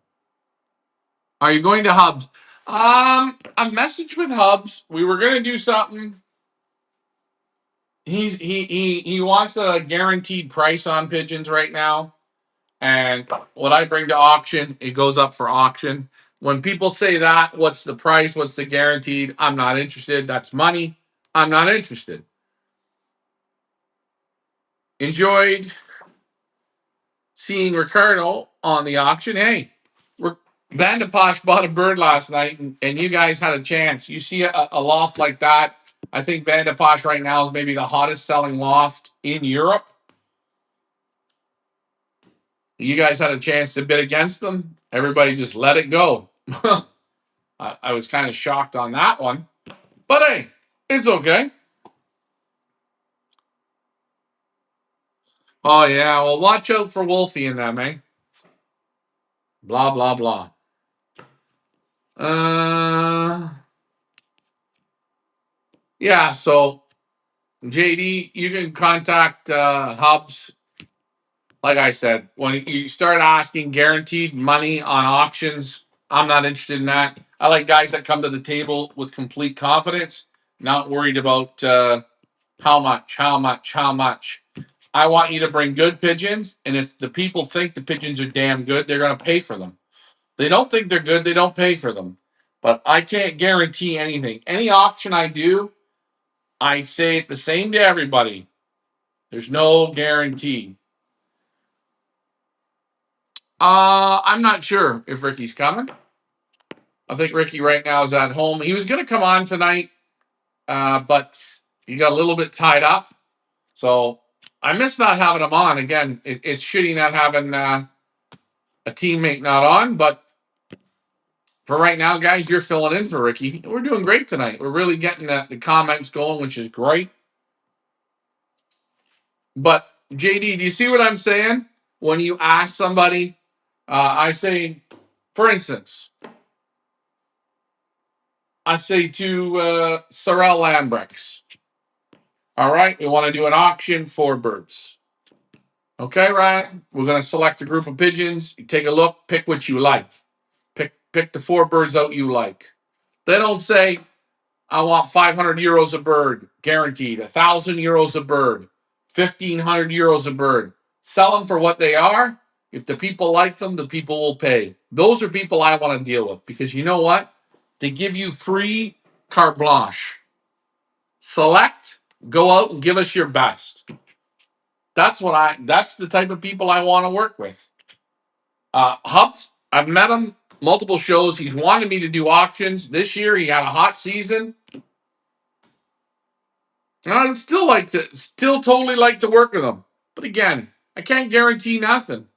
S1: Are you going to Hubs? A message with Hubs. We were gonna do something. He wants a guaranteed price on pigeons right now, and what I bring to auction, it goes up for auction. When people say that, what's the price? What's the guaranteed? I'm not interested. That's money. I'm not interested. Enjoyed seeing Ricardo on the auction. Hey, Van de Posh bought a bird last night, and you guys had a chance. You see a loft like that. I think Van de Posh right now is maybe the hottest selling loft in Europe. You guys had a chance to bid against them. Everybody just let it go. I was kind of shocked on that one. But hey, it's okay. Oh, yeah. Well, watch out for Wolfie and them, eh? Blah, blah, blah. Yeah, so JD, you can contact Hubs. Like I said, when you start asking guaranteed money on auctions, I'm not interested in that. I like guys that come to the table with complete confidence, not worried about how much, how much, how much. I want you to bring good pigeons, and if the people think the pigeons are damn good, they're going to pay for them. They don't think they're good, they don't pay for them. But I can't guarantee anything. Any auction I do, I say it the same to everybody. There's no guarantee. I'm not sure if Ricky's coming. I think Ricky right now is at home. He was going to come on tonight, but he got a little bit tied up. So I miss not having him on. Again, it's shitty not having a teammate not on, but for right now, guys, you're filling in for Ricky. We're doing great tonight. We're really getting the comments going, which is great. But JD, do you see what I'm saying? When you ask somebody, I say, for instance, I say to Sorel Lambrex, all right, we want to do an auction for birds. Okay, Ryan, we're going to select a group of pigeons. You take a look, pick what you like. Pick the 4 birds out you like. They don't say, I want 500 euros a bird, guaranteed. 1,000 euros a bird, 1,500 euros a bird. Sell them for what they are. If the people like them, the people will pay. Those are people I want to deal with because you know what? They give you free carte blanche. Select, go out and give us your best. That's the type of people I want to work with. Hubs, I've met him multiple shows. He's wanted me to do auctions. This year he had a hot season. I'd still totally like to work with him. But again, I can't guarantee nothing.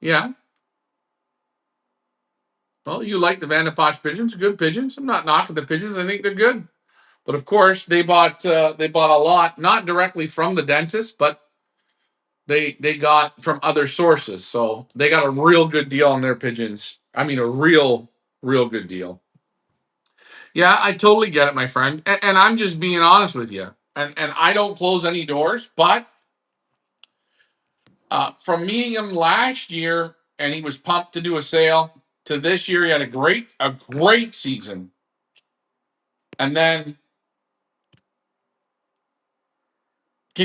S1: Yeah. Well, you like the Vanderposh pigeons, good pigeons. I'm not knocking the pigeons. I think they're good. But of course, they bought a lot, not directly from the dentist, but they got from other sources. So they got a real good deal on their pigeons. I mean, a real good deal. Yeah, I totally get it, my friend. And I'm just being honest with you. And I don't close any doors, but from meeting him last year and he was pumped to do a sale to this year, he had a great season. And then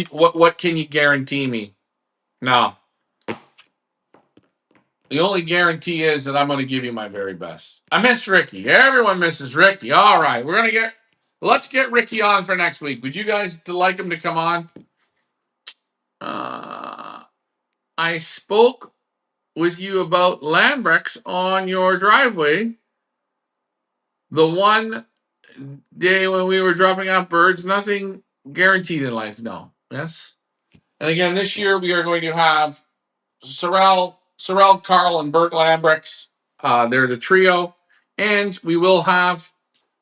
S1: what can you guarantee me? No. The only guarantee is that I'm going to give you my very best. I miss Ricky. Everyone misses Ricky. All right, let's get Ricky on for next week. Would you guys like him to come on? I spoke with you about Lambrex on your driveway. The one day when we were dropping off birds, nothing guaranteed in life. No. Yes. And again, this year we are going to have Sorel, Carl, and Bert Lambrex. They're the trio. And we will have,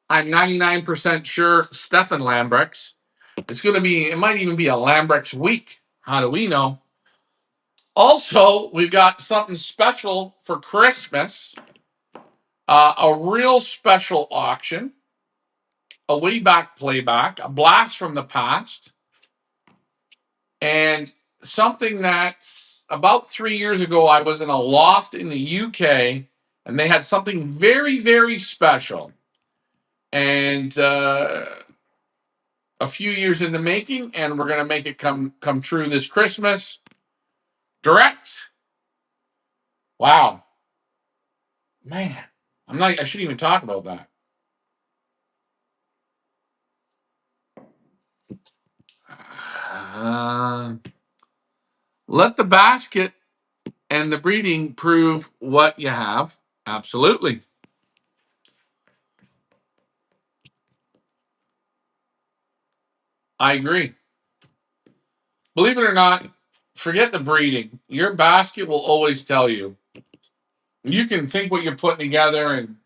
S1: I'm 99% sure, Stefan Lambrex. It might even be a Lambrex week. How do we know? Also, we've got something special for Christmas. A real special auction. A way back playback. A blast from the past. And something that's about 3 years ago, I was in a loft in the UK and they had something very, very special. And a few years in the making, and we're going to make it come true this Christmas. Direct. Wow. Man, I shouldn't even talk about that. Let the basket and the breeding prove what you have. Absolutely. I agree. Believe it or not, forget the breeding. Your basket will always tell you. You can think what you're putting together and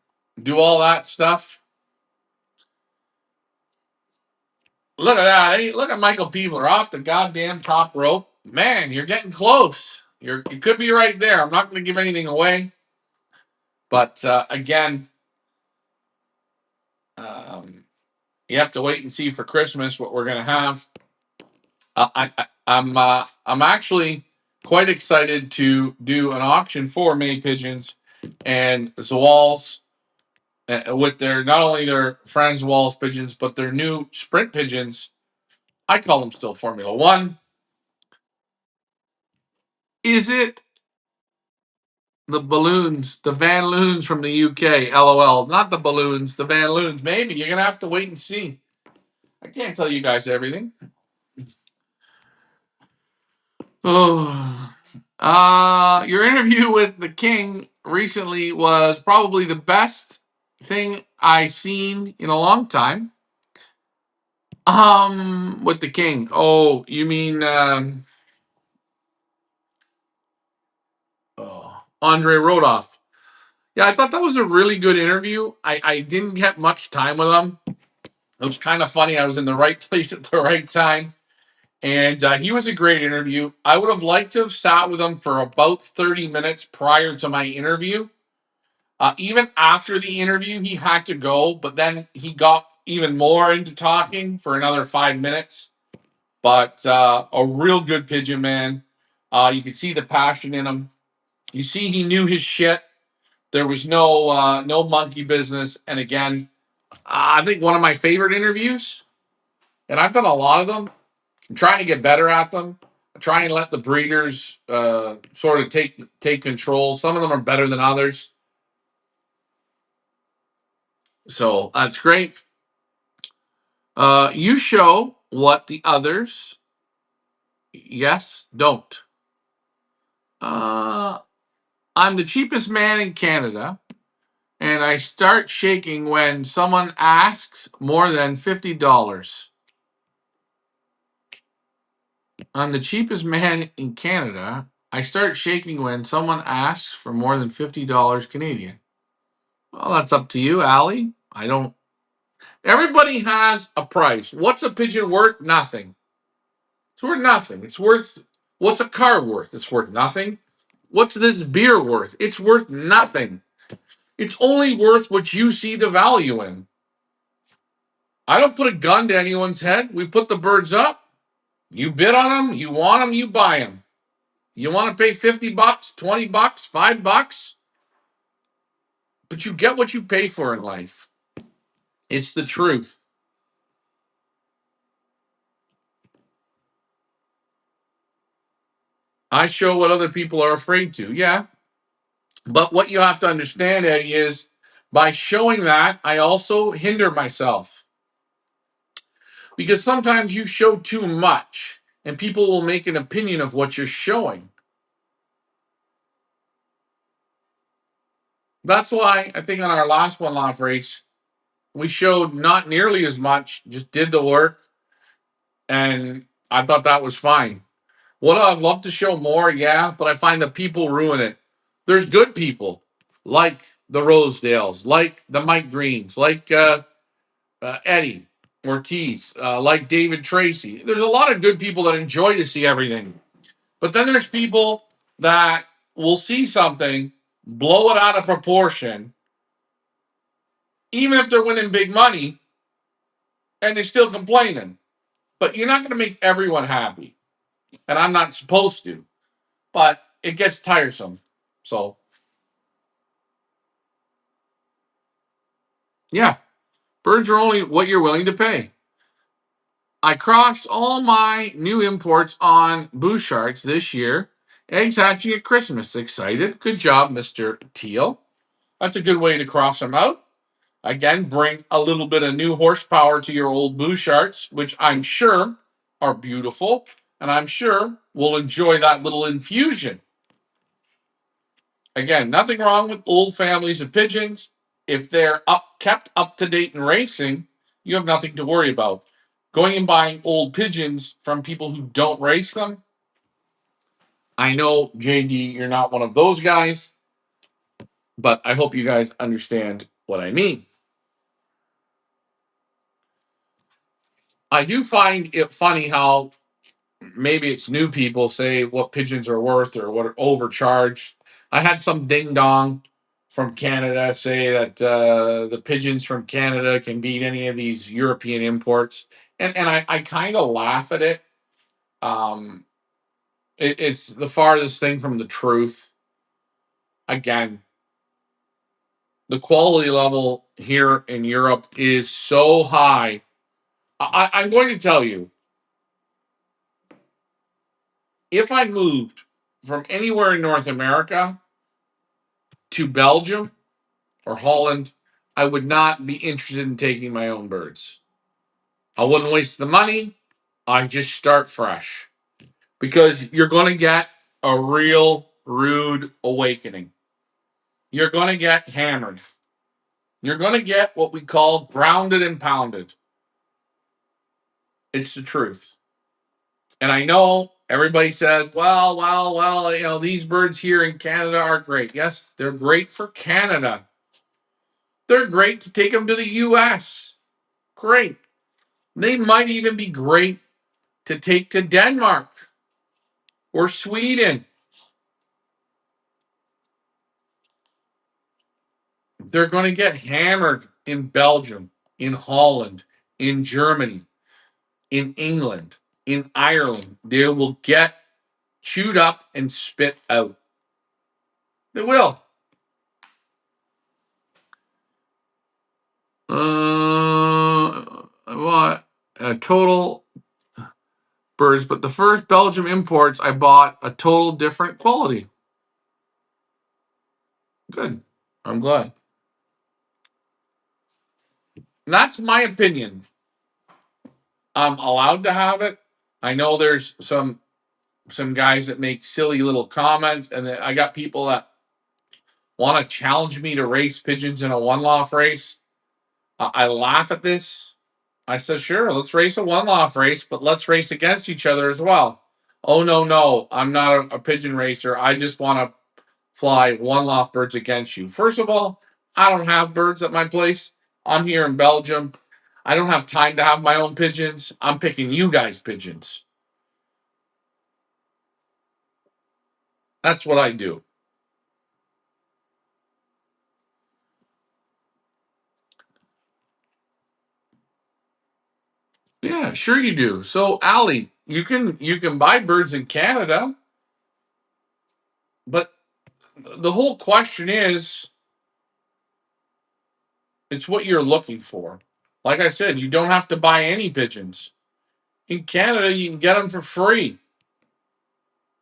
S1: do all that stuff. Look at that. Hey, look at Michael Peavler off the goddamn top rope. Man, you're getting close. You could be right there. I'm not going to give anything away. But again, um, you have to wait and see for Christmas what we're going to have. I'm actually quite excited to do an auction for May pigeons and Zawals with their not only their Franz Walls pigeons but their new sprint pigeons. I call them still Formula One. Is it the balloons, the Van Loons from the UK? LOL. Not the balloons, the Van Loons. Maybe you're gonna have to wait and see. I can't tell you guys everything. Oh, your interview with the King recently was probably the best thing I seen in a long time. With the King. Oh, you mean Andre Rodoff? Yeah, I thought that was a really good interview. I didn't get much time with him. It was kind of funny. I was in the right place at the right time. And he was a great interview. I would have liked to have sat with him for about 30 minutes prior to my interview. Even after the interview, he had to go, but then he got even more into talking for another 5 minutes. But a real good pigeon man. You could see the passion in him. You see, he knew his shit. There was no monkey business. And again, I think one of my favorite interviews, and I've done a lot of them. I'm trying to get better at them. I try and let the breeders sort of take control. Some of them are better than others, so that's great. You show what the others, yes, don't. Uh, I'm the cheapest man in Canada, and I start shaking when someone asks more than $50. I'm the cheapest man in Canada. I start shaking when someone asks for more than $50 Canadian. Well, that's up to you, Allie. I don't. Everybody has a price. What's a pigeon worth? Nothing. It's worth nothing. It's worth. What's a car worth? It's worth nothing. What's this beer worth? It's worth nothing. It's only worth what you see the value in. I don't put a gun to anyone's head. We put the birds up. You bid on them. You want them. You buy them. You want to pay $50, $20, $5, but you get what you pay for in life. It's the truth. I show what other people are afraid to. Yeah. But what you have to understand, Eddie, is by showing that, I also hinder myself. Because sometimes you show too much and people will make an opinion of what you're showing. That's why I think on our last one off race, we showed not nearly as much, just did the work. And I thought that was fine. Would I'd love to show more? Yeah, but I find that people ruin it. There's good people like the Rosedales, like the Mike Greens, like Eddie Ortiz, like David Tracy. There's a lot of good people that enjoy to see everything. But then there's people that will see something, blow it out of proportion, even if they're winning big money, and they're still complaining. But you're not going to make everyone happy. And I'm not supposed to. But it gets tiresome. So, yeah, birds are only what you're willing to pay. I crossed all my new imports on Bouchards this year. Eggs hatching at Christmas. Excited. Good job, Mr. Teal. That's a good way to cross them out. Again, bring a little bit of new horsepower to your old Bouchards, which I'm sure are beautiful, and I'm sure we'll enjoy that little infusion. Again, nothing wrong with old families of pigeons. If they're kept up to date in racing, you have nothing to worry about. Going and buying old pigeons from people who don't race them, I know, JD, you're not one of those guys, but I hope you guys understand what I mean. I do find it funny how maybe it's new people say what pigeons are worth or what are overcharged. I had some ding dong from Canada say that the pigeons from Canada can beat any of these European imports, and I kind of laugh at it. Um, it's the farthest thing from the truth. Again, the quality level here in Europe is so high. I'm going to tell you, if I moved from anywhere in North America to Belgium or Holland, I would not be interested in taking my own birds. I wouldn't waste the money. I just start fresh because you're going to get a real rude awakening. You're going to get hammered. You're going to get what we call grounded and pounded. It's the truth. And I know everybody says, well, these birds here in Canada are great. Yes, they're great for Canada. They're great to take them to the US. Great. They might even be great to take to Denmark or Sweden. They're going to get hammered in Belgium, in Holland, in Germany, in England, in Ireland. They will get chewed up and spit out. They will. What? Total birds, but the first Belgium imports I bought a total different quality. Good. I'm glad. That's my opinion. I'm allowed to have it. I know there's some guys that make silly little comments, and I got people that want to challenge me to race pigeons in a one loft race. I laugh at this. I said, sure, let's race a one loft race, but let's race against each other as well. Oh no, I'm not a pigeon racer. I just want to fly one loft birds against you. First of all, I don't have birds at my place. I'm here in Belgium. I don't have time to have my own pigeons. I'm picking you guys' pigeons. That's what I do. Yeah, sure you do. So, Ali, you can buy birds in Canada, but the whole question is, it's what you're looking for. Like I said, you don't have to buy any pigeons. In Canada, you can get them for free,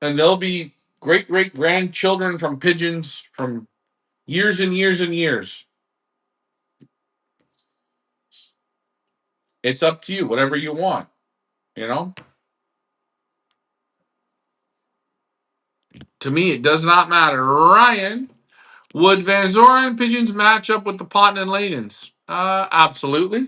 S1: and they'll be great grandchildren from pigeons from years and years and years. It's up to you, whatever you want, you know? To me, it does not matter. Ryan, would Van Zoren pigeons match up with the Pontin and Ladens? Absolutely.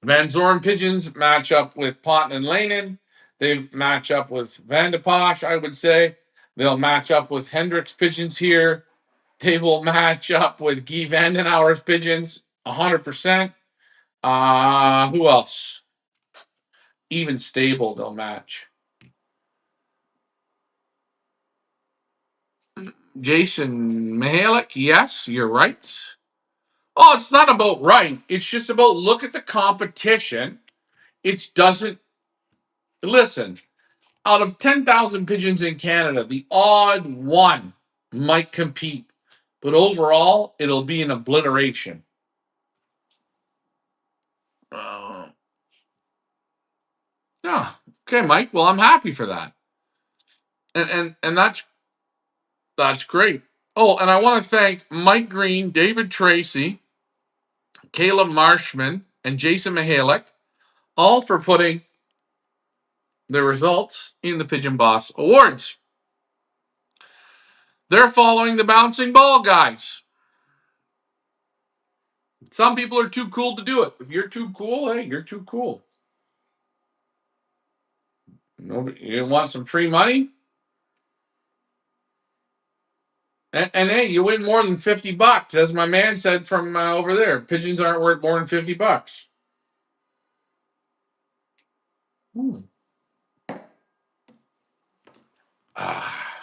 S1: Van Zoren pigeons match up with Pontin and Lanen. They match up with Van de Posch, I would say. They'll match up with Hendricks pigeons here. They will match up with Guy Vandenauer's pigeons, 100%. Who else? Even stable, they'll match. Jason Mihalik, yes, you're right. Oh, it's not about right. It's just about look at the competition. It doesn't listen. Out of 10,000 pigeons in Canada, the odd one might compete, but overall, it'll be an obliteration. Uh, yeah. Okay, Mike. Well, I'm happy for that, and that's great. Oh, and I want to thank Mike Green, David Tracy, Caleb Marshman, and Jason Mihalik, all for putting their results in the Pigeon Boss Awards. They're following the bouncing ball guys. Some people are too cool to do it. If you're too cool, hey, you're too cool. Nobody, you want some free money? And hey, you win more than $50, as my man said from over there. Pigeons aren't worth more than $50. Hmm. Ah,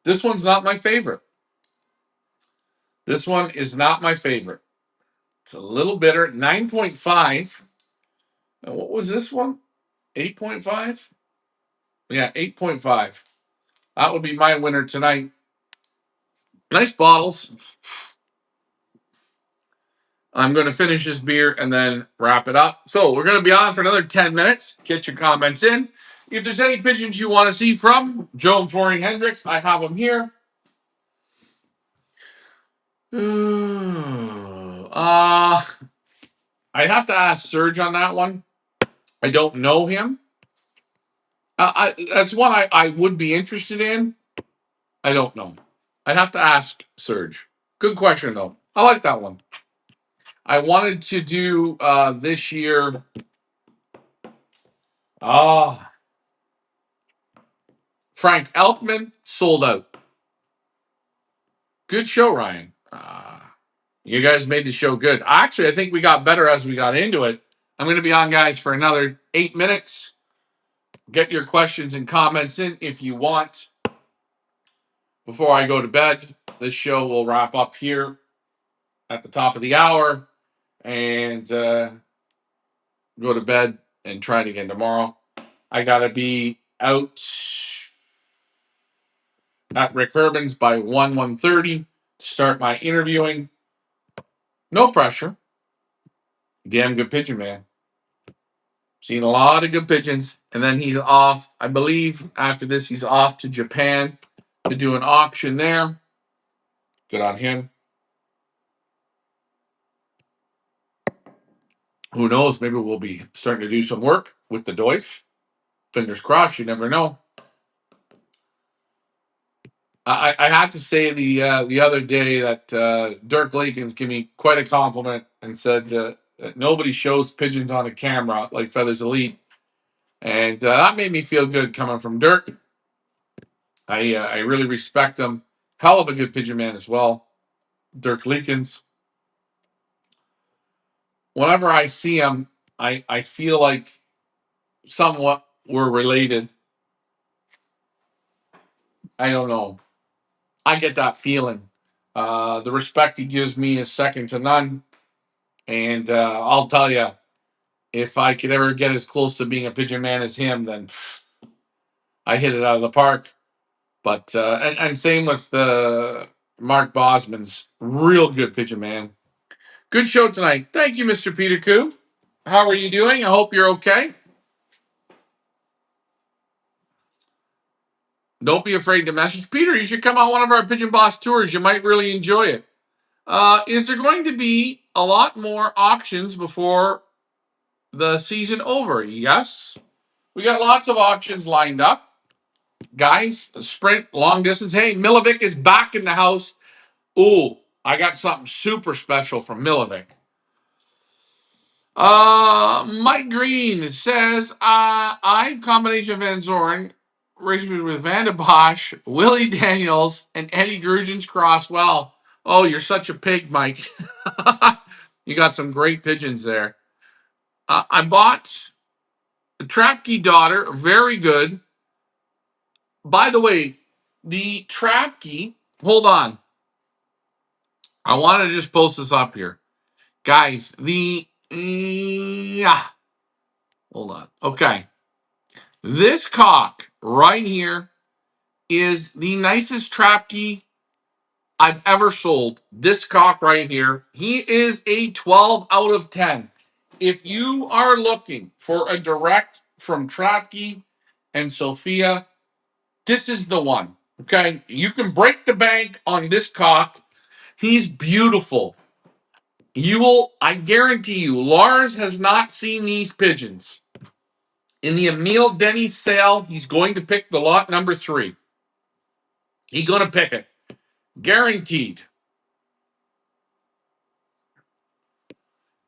S1: this one's not my favorite. This one is not my favorite. It's a little bitter. 9.5. And what was this one? 8.5? Yeah, 8.5. That would be my winner tonight. Nice bottles. I'm going to finish this beer and then wrap it up. So we're going to be on for another 10 minutes. Get your comments in. If there's any pigeons you want to see from Joe Flooring Hendricks, I have them here. I'd have to ask Serge on that one. I don't know him. That's one I would be interested in. I don't know. I'd have to ask Serge. Good question, though. I like that one. I wanted to do this year. Frank Elkman sold out. Good show, Ryan. You guys made the show good. Actually, I think we got better as we got into it. I'm going to be on, guys, for another 8 minutes. Get your questions and comments in if you want. Before I go to bed, this show will wrap up here at the top of the hour and go to bed and try it again tomorrow. I got to be out at Rick Urban's by 1:30 to start my interviewing. No pressure. Damn good pigeon, man. Seen a lot of good pigeons. And then he's off. I believe after this, he's off to Japan to do an auction there. Good on him. Who knows? Maybe we'll be starting to do some work with the Doif. Fingers crossed. You never know. I had to say the other day that Dirk Lakins gave me quite a compliment and said that nobody shows pigeons on a camera like Feathers Elite, and that made me feel good coming from Dirk. I really respect him. Hell of a good pigeon man as well, Dirk Lakins. Whenever I see him, I feel like somewhat we're related. I don't know. I get that feeling. The respect he gives me is second to none. And I'll tell you, if I could ever get as close to being a pigeon man as him, then I hit it out of the park. But and same with Mark Bosman's real good pigeon man. Good show tonight. Thank you, Mr. Peter Koo. How are you doing? I hope you're okay. Don't be afraid to message Peter. You should come on one of our Pigeon Boss tours. You might really enjoy it. Is there going to be a lot more auctions before the season over? Yes. We got lots of auctions lined up. Guys, sprint, long distance. Hey, Milovic is back in the house. Ooh, I got something super special from Milovic. Mike Green says, I combination of Van Zorn, racing with Van de Bosch, Willie Daniels, and Eddie Grugens cross. Well, oh, you're such a pig, Mike. You got some great pigeons there. I bought the Trapke daughter, very good. By the way, the Trapke, hold on. I want to just post this up here. Guys, yeah. Hold on. Okay. This cock right here is the nicest Trapke I've ever sold. This cock right here. He is a 12 out of 10. If you are looking for a direct from Trapke and Sophia, this is the one. Okay. You can break the bank on this cock. He's beautiful. I guarantee you, Lars has not seen these pigeons. In the Emile Denny sale, he's going to pick the lot number 3. He's going to pick it. Guaranteed.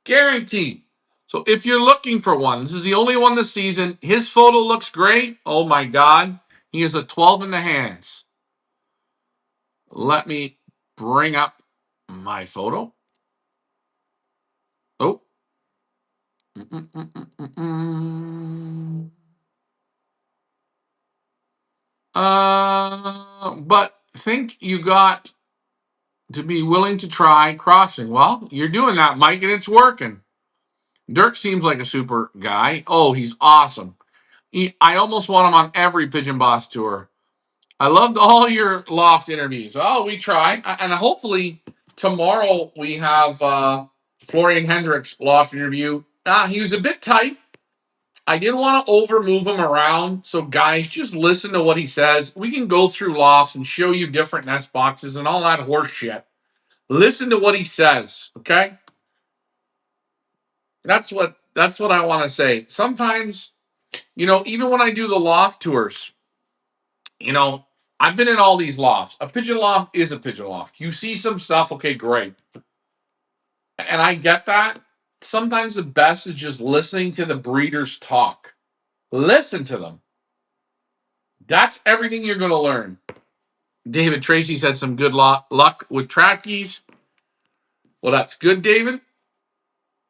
S1: Guaranteed. So if you're looking for one, this is the only one this season. His photo looks great. Oh my God. He is a 12 in the hands. Let me bring up my photo. Oh, But think you got to be willing to try crossing. Well, you're doing that, Mike, and it's working. Dirk seems like a super guy. Oh, he's awesome. I almost want him on every Pigeon Boss tour. I loved all your loft interviews. Oh, we try. And hopefully tomorrow we have Florian Hendricks loft interview. He was a bit tight. I didn't want to over move him around. So guys, just listen to what he says. We can go through lofts and show you different nest boxes and all that horse shit. Listen to what he says, okay? That's what I want to say. Sometimes, even when I do the loft tours, you know, I've been in all these lofts. A pigeon loft is a pigeon loft. You see some stuff, okay, great. And I get that. Sometimes the best is just listening to the breeders talk. Listen to them. That's everything you're going to learn. David Tracy said some good luck with trap keys. Well, that's good, David.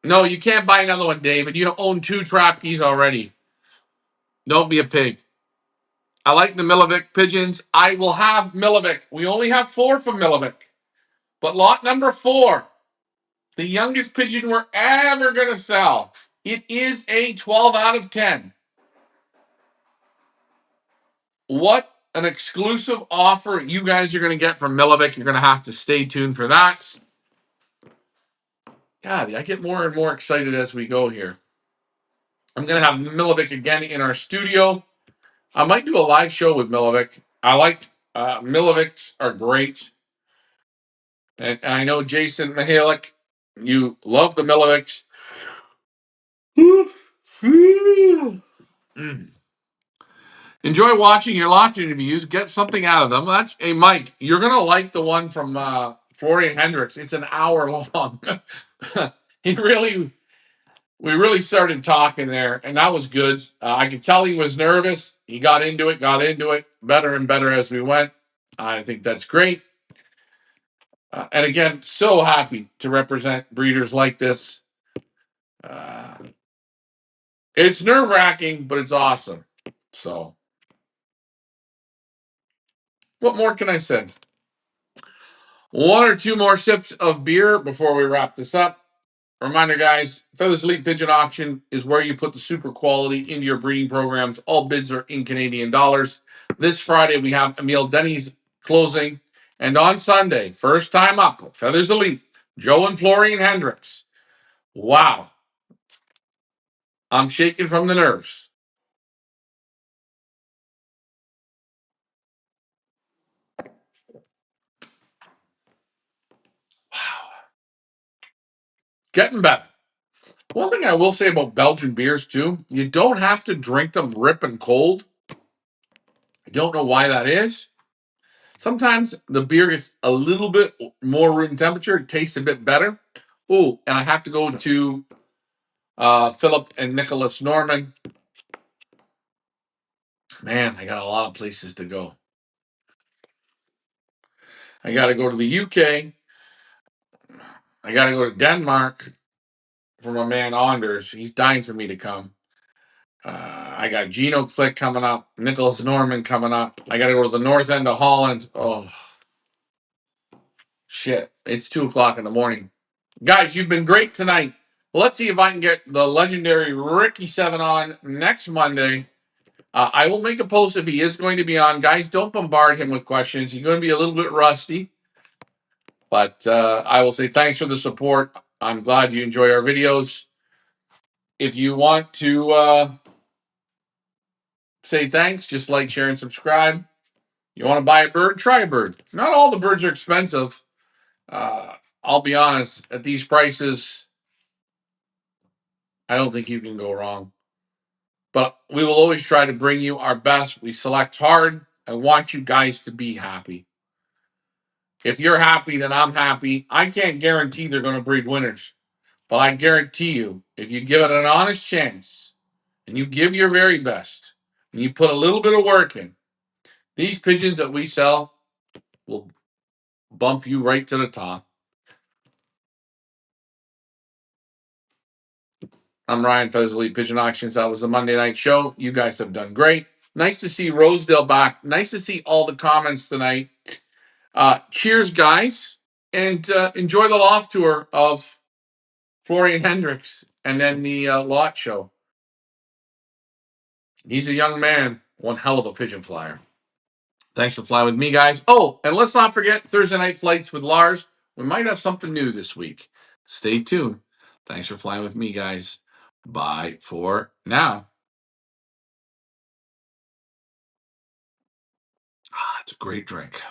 S1: No, you can't buy another one, David. You own 2 trap keys already. Don't be a pig. I like the Milovic pigeons. I will have Milovic. We only have 4 from Milovic. But lot number 4, the youngest pigeon we're ever going to sell. It is a 12 out of 10. What an exclusive offer you guys are going to get from Milovic. You're going to have to stay tuned for that. God, I get more and more excited as we go here. I'm going to have Milovic again in our studio. I might do a live show with Milovic. I like Milovics are great. And I know Jason Mihalik, you love the Milovics. Enjoy watching your loft interviews. Get something out of them. Hey, Mike, you're gonna like the one from Florian Hendricks. It's an hour long. We really started talking there, and that was good. I could tell he was nervous. He got into it, better and better as we went. I think that's great. And again, so happy to represent breeders like this. It's nerve wracking, but it's awesome. So, what more can I say? 1 or 2 more sips of beer before we wrap this up. Reminder, guys, Feathers Elite Pigeon Auction is where you put the super quality into your breeding programs. All bids are in Canadian dollars. This Friday, we have Emile Denny's closing. And on Sunday, first time up, Feathers Elite, Joe and Florian Hendricks. Wow. I'm shaking from the nerves. Wow. Getting better. One thing I will say about Belgian beers, too, you don't have to drink them ripping cold. I don't know why that is. Sometimes the beer gets a little bit more room temperature. It tastes a bit better. Oh, and I have to go to Philip and Nicholas Norman. Man, I got a lot of places to go. I got to go to the UK. I got to go to Denmark for my man Anders. He's dying for me to come. I got Gino Click coming up, Nicholas Norman coming up. I got to go to the north end of Holland. Oh, shit. It's 2:00 in the morning. Guys, you've been great tonight. Let's see if I can get the legendary Ricky Seven on next Monday. I will make a post if he is going to be on. Guys, don't bombard him with questions. He's going to be a little bit rusty. But I will say thanks for the support. I'm glad you enjoy our videos. If you want to say thanks, just like, share, and subscribe. You want to buy a bird? Try a bird. Not all the birds are expensive. I'll be honest, at these prices, I don't think you can go wrong. But we will always try to bring you our best. We select hard. I want you guys to be happy. If you're happy, then I'm happy. I can't guarantee they're going to breed winners. But I guarantee you, if you give it an honest chance and you give your very best and you put a little bit of work in, these pigeons that we sell will bump you right to the top. I'm Ryan Fesley, Pigeon Auctions. That was the Monday night show. You guys have done great. Nice to see Rosedale back. Nice to see all the comments tonight. Cheers, guys, and enjoy the loft tour of Florian Hendricks and then the lot show. He's a young man, one hell of a pigeon flyer. Thanks for flying with me, guys. Oh, and let's not forget Thursday night flights with Lars. We might have something new this week. Stay tuned. Thanks for flying with me, guys. Bye for now. It's a great drink.